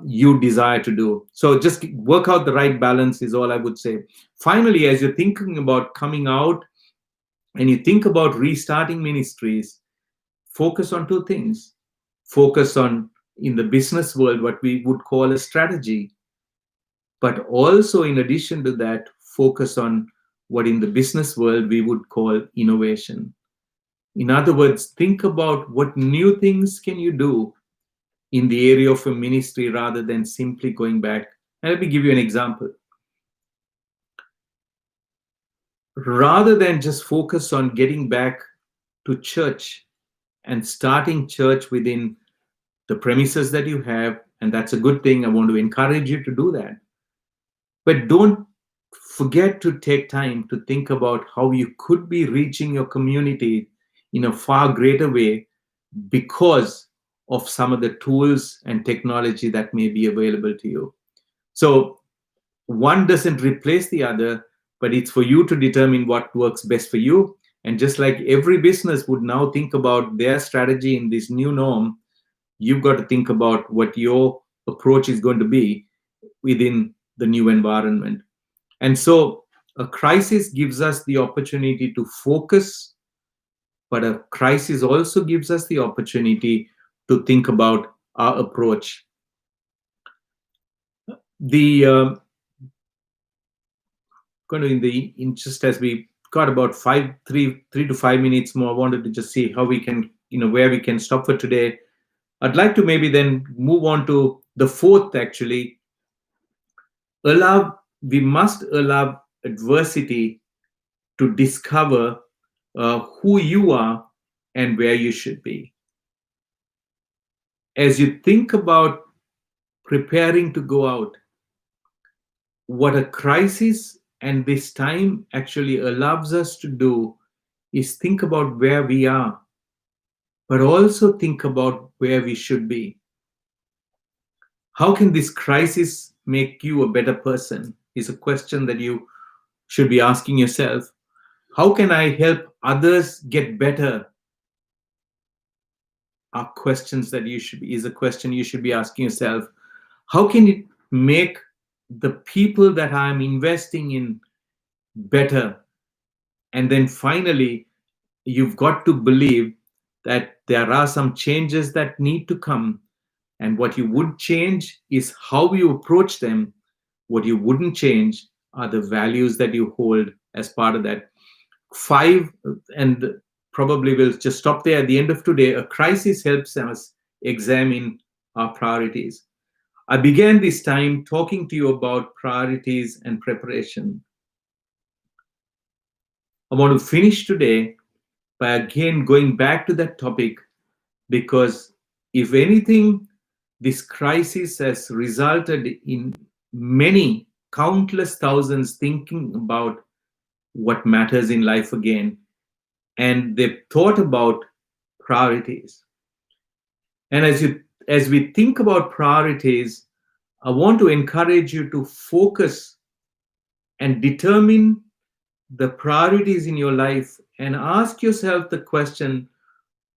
you desire to do. So just work out the right balance is all I would say. Finally, as you're thinking about coming out and you think about restarting ministries, focus on two things. Focus on, in the business world, what we would call a strategy, but also in addition to that, focus on what in the business world we would call innovation. In other words, think about what new things can you do in the area of a ministry rather than simply going back. And let me give you an example. Rather than just focus on getting back to church and starting church within the premises that you have, and that's a good thing. I want to encourage you to do that. But don't forget to take time to think about how you could be reaching your community in a far greater way because of some of the tools and technology that may be available to you. So one doesn't replace the other, but it's for you to determine what works best for you. And just like every business would now think about their strategy in this new norm, you've got to think about what your approach is going to be within the new environment. And so a crisis gives us the opportunity to focus, but a crisis also gives us the opportunity to think about our approach. The going to in just as we got about 3 to 5 minutes more, I wanted to just see how we can, where we can stop for today. I'd like to maybe then move on to the fourth, actually. We must allow adversity to discover who you are and where you should be. As you think about preparing to go out, what a crisis and this time actually allows us to do is think about where we are, but also think about where we should be. How can this crisis make you a better person? Is a question that you should be asking yourself. How can I help others get better? Are questions that is a question you should be asking yourself. How can it make the people that I'm investing in better? And then finally, you've got to believe that there are some changes that need to come. And what you would change is how you approach them. What you wouldn't change are the values that you hold as part of that. 5, and probably we'll just stop there at the end of today. A crisis helps us examine our priorities. I began this time talking to you about priorities and preparation. I want to finish today by again going back to that topic, because if anything, this crisis has resulted in many, countless thousands thinking about what matters in life again. And they've thought about priorities. And as we think about priorities, I want to encourage you to focus and determine the priorities in your life and ask yourself the question,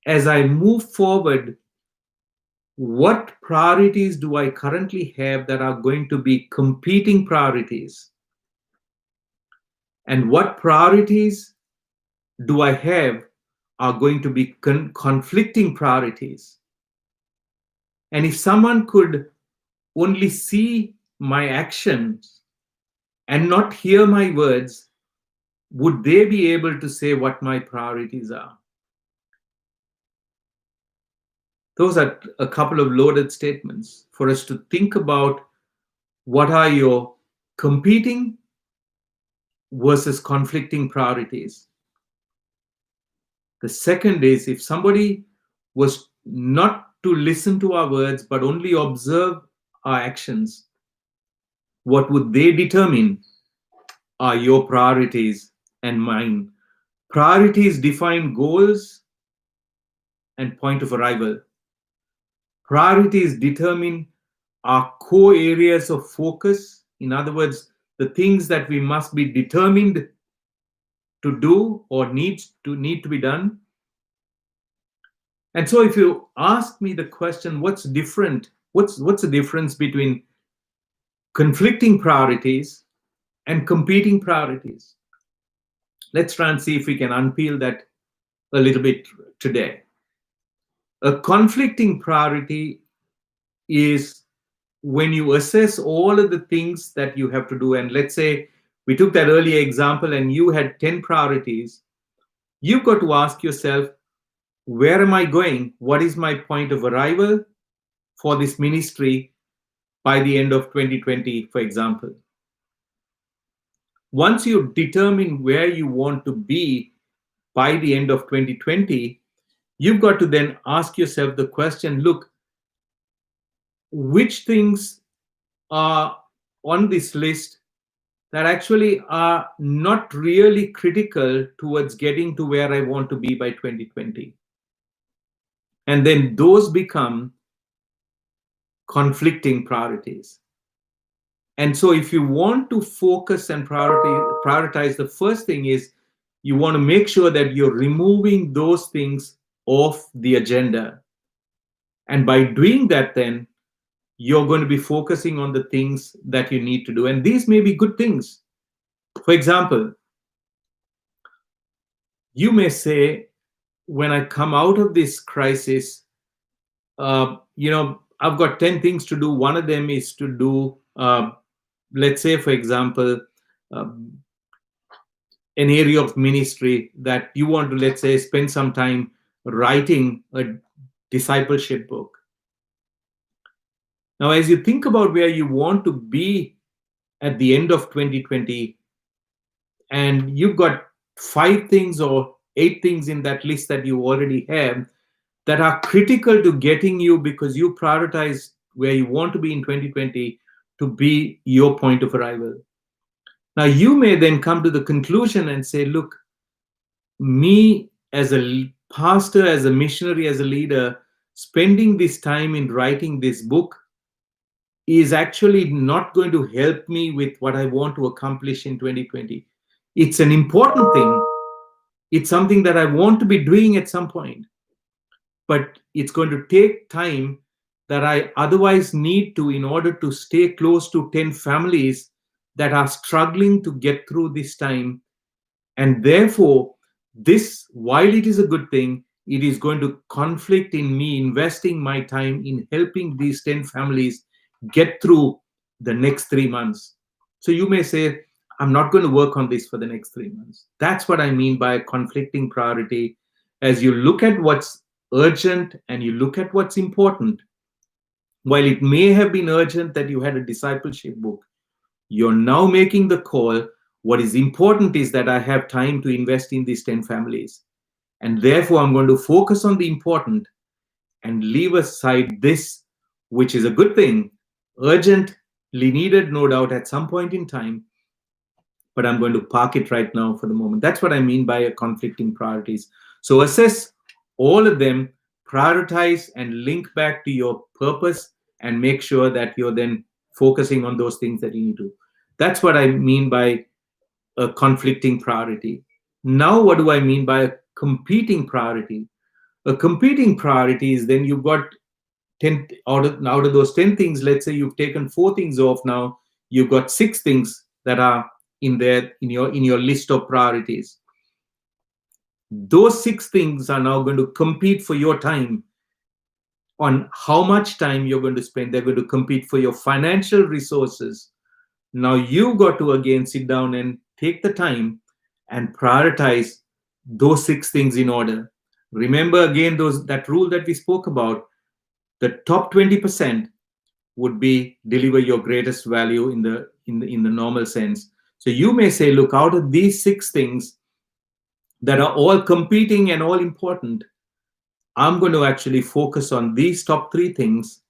as I move forward, what priorities do I currently have that are going to be competing priorities? And what priorities do I have are going to be conflicting priorities. And if someone could only see my actions and not hear my words, would they be able to say what my priorities are? Those are a couple of loaded statements for us to think about what are your competing versus conflicting priorities. The second is if somebody was not to listen to our words but only observe our actions, what would they determine are your priorities and mine. Priorities define goals and point of arrival. Priorities determine our core areas of focus. In other words, the things that we must be determined to do or need to be done. And so if you ask me the question, what's different? What's the difference between conflicting priorities and competing priorities? Let's try and see if we can unpeel that a little bit today. A conflicting priority is when you assess all of the things that you have to do. And let's say we took that earlier example and you had 10 priorities. You've got to ask yourself, where am I going? What is my point of arrival for this ministry by the end of 2020, for example? Once you determine where you want to be by the end of 2020, you've got to then ask yourself the question, look, which things are on this list that actually are not really critical towards getting to where I want to be by 2020. And then those become conflicting priorities. And so if you want to focus and prioritize, the first thing is you want to make sure that you're removing those things off the agenda. And by doing that, then you're going to be focusing on the things that you need to do. And these may be good things. For example, you may say, when I come out of this crisis, I've got 10 things to do. One of them is to do, let's say, for example, um, an area of ministry that you want to, let's say, spend some time writing a discipleship book. Now, as you think about where you want to be at the end of 2020, and you've got 5 things or 8 things in that list that you already have that are critical to getting you, because you prioritize where you want to be in 2020 to be your point of arrival. Now, you may then come to the conclusion and say, look, me as a pastor, as a missionary, as a leader, spending this time in writing this book is actually not going to help me with what I want to accomplish in 2020. It's an important thing. It's something that I want to be doing at some point, but it's going to take time that I otherwise need to in order to stay close to 10 families that are struggling to get through this time. And therefore, this, while it is a good thing, it is going to conflict in me investing my time in helping these 10 families get through the next 3 months. So you may say, I'm not going to work on this for the next 3 months. That's what I mean by a conflicting priority. As you look at what's urgent and you look at what's important, while it may have been urgent that you had a discipleship book, you're now making the call. What is important is that I have time to invest in these 10 families. And therefore, I'm going to focus on the important and leave aside this, which is a good thing, urgently needed, no doubt, at some point in time. But I'm going to park it right now for the moment. That's what I mean by conflicting priorities. So assess all of them, prioritize, and link back to your purpose, and make sure that you're then focusing on those things that you need to. That's what I mean by a conflicting priority. Now, what do I mean by a competing priority? A competing priority is then you've got 10 out of those 10 things. Let's say you've taken 4 things off. Now you've got 6 things that are in there in your list of priorities. Those six things are now going to compete for your time, on how much time you're going to spend. They're going to compete for your financial resources. Now you got to again sit down and take the time and prioritize those six things in order. Remember again those that rule that we spoke about. The top 20% would be deliver your greatest value in the normal sense. So you may say, look, out of these six things that are all competing and all important, I'm going to actually focus on these top three things,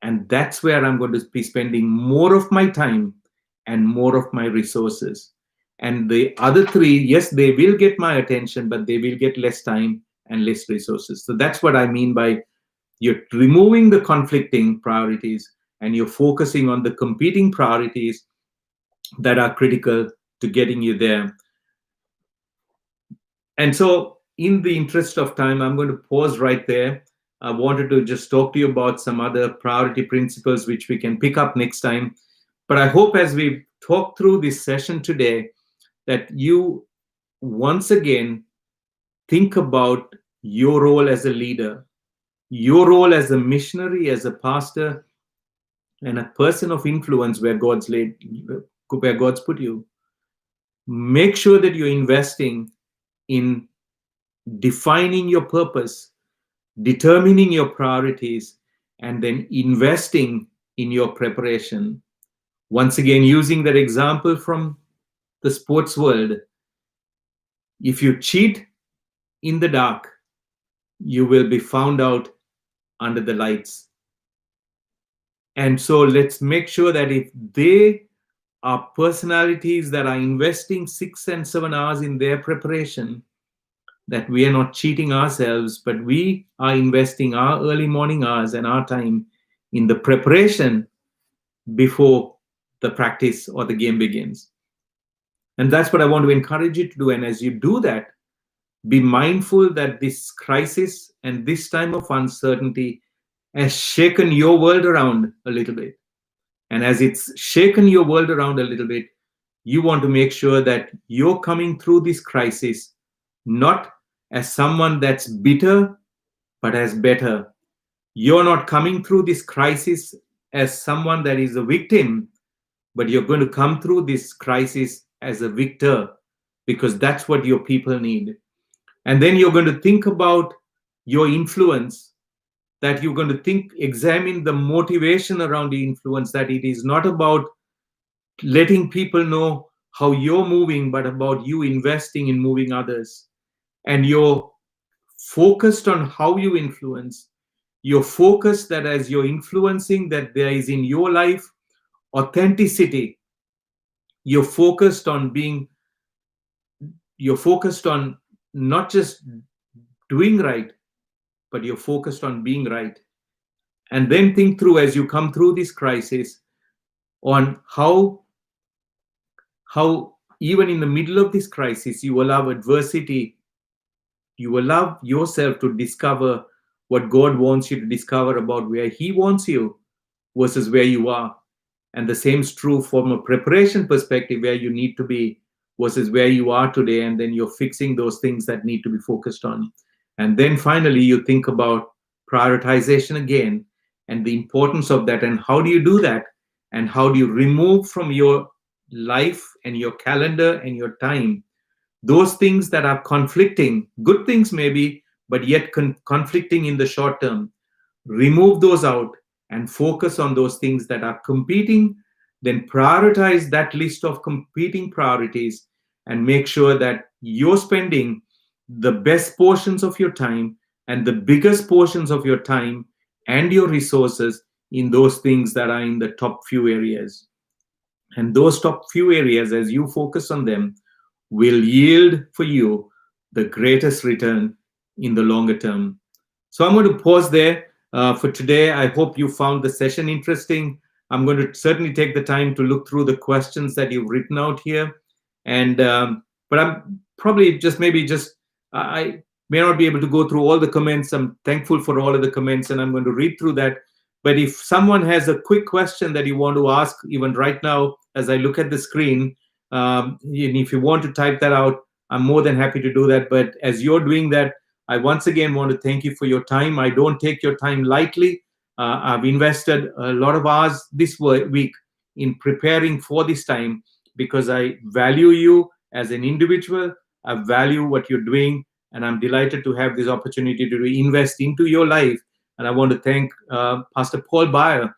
and that's where I'm going to be spending more of my time and more of my resources. And the other three, yes, they will get my attention, but they will get less time and less resources. So that's what I mean by you're removing the conflicting priorities and you're focusing on the competing priorities that are critical to getting you there. And so, in the interest of time, I'm going to pause right there. I wanted to just talk to you about some other priority principles which we can pick up next time. But I hope as we talk through this session today, that you once again think about your role as a leader, your role as a missionary, as a pastor, and a person of influence where God's put you. Make sure that you're investing in defining your purpose, determining your priorities, and then investing in your preparation. Once again, using that example from the sports world, if you cheat in the dark, you will be found out under the lights. And so let's make sure that if they are personalities that are investing 6 and 7 hours in their preparation, that we are not cheating ourselves, but we are investing our early morning hours and our time in the preparation before the practice or the game begins. And that's what I want to encourage you to do. And as you do that, be mindful that this crisis and this time of uncertainty has shaken your world around a little bit. And as it's shaken your world around a little bit, you want to make sure that you're coming through this crisis not as someone that's bitter, but as better. You're not coming through this crisis as someone that is a victim, but you're going to come through this crisis as a victor, because that's what your people need. And then you're going to think about your influence, that you're going to examine the motivation around the influence, that it is not about letting people know how you're moving, but about you investing in moving others. And you're focused on how you influence. You're focused that as you're influencing, that there is in your life authenticity. You're focused on not just doing right, but you're focused on being right. And then think through, as you come through this crisis, on how even in the middle of this crisis, you allow adversity, you allow yourself to discover what God wants you to discover about where He wants you versus where you are. And the same is true from a preparation perspective, where you need to be versus where you are today. And then you're fixing those things that need to be focused on. And then finally, you think about prioritization again and the importance of that. And how do you do that? And how do you remove from your life and your calendar and your time those things that are conflicting, good things maybe, but yet conflicting in the short term? Remove those out and focus on those things that are competing. Then prioritize that list of competing priorities and make sure that you're spending the best portions of your time and the biggest portions of your time and your resources in those things that are in the top few areas. And those top few areas, as you focus on them, will yield for you the greatest return in the longer term. So I'm going to pause there for today. I hope you found the session interesting. I'm going to certainly take the time to look through the questions that you've written out here. And but I'm probably I may not be able to go through all the comments. I'm thankful for all of the comments, and I'm going to read through that. But if someone has a quick question that you want to ask, even right now, as I look at the screen, and if you want to type that out, I'm more than happy to do that. But as you're doing that, I once again want to thank you for your time. I don't take your time lightly. I've invested a lot of hours this week in preparing for this time because I value you as an individual. I value what you're doing, and I'm delighted to have this opportunity to invest into your life. And I want to thank Pastor Paul Bayer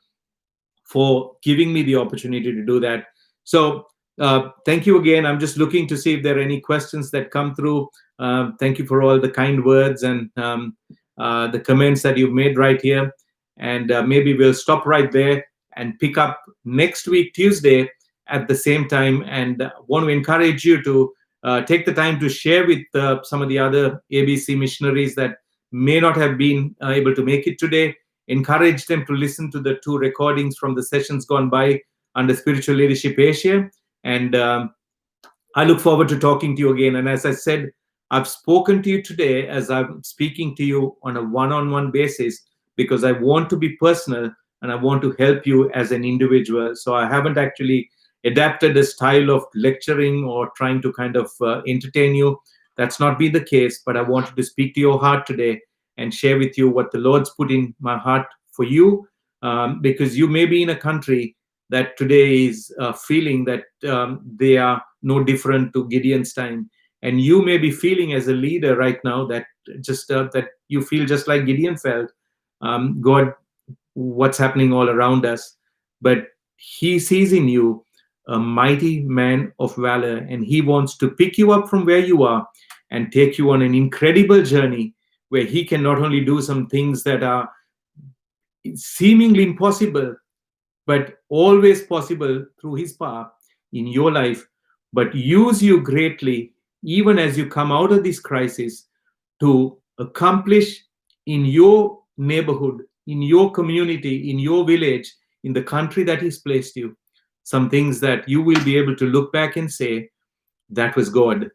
for giving me the opportunity to do that. So thank you again. I'm just looking to see if there are any questions that come through. Thank you for all the kind words and the comments that you've made right here. And maybe we'll stop right there and pick up next week, Tuesday, at the same time. And want to encourage you to take the time to share with some of the other ABC missionaries that may not have been able to make it today. Encourage them to listen to the two recordings from the sessions gone by under Spiritual Leadership Asia. And I look forward to talking to you again. And as I said, I've spoken to you today as I'm speaking to you on a one-on-one basis because I want to be personal and I want to help you as an individual. So I haven't actually adapted a style of lecturing or trying to kind of entertain you. That's not been the case, but I wanted to speak to your heart today and share with you what the Lord's put in my heart for you, because you may be in a country that today is feeling that they are no different to Gideon's time, and you may be feeling as a leader right now that just that you feel just like Gideon felt. God, what's happening all around us, but He sees in you a mighty man of valor, and He wants to pick you up from where you are and take you on an incredible journey where He can not only do some things that are seemingly impossible, but always possible through His power in your life, but use you greatly, even as you come out of this crisis, to accomplish in your neighborhood, in your community, in your village, in the country that He's placed you, some things that you will be able to look back and say, that was God.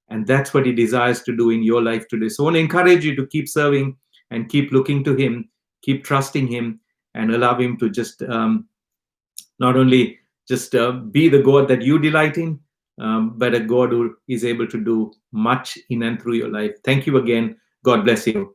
And that's what He desires to do in your life today. So I want to encourage you to keep serving and keep looking to Him, keep trusting Him, and allow Him to just not only just be the God that you delight in, but a God who is able to do much in and through your life. Thank you again. God bless you.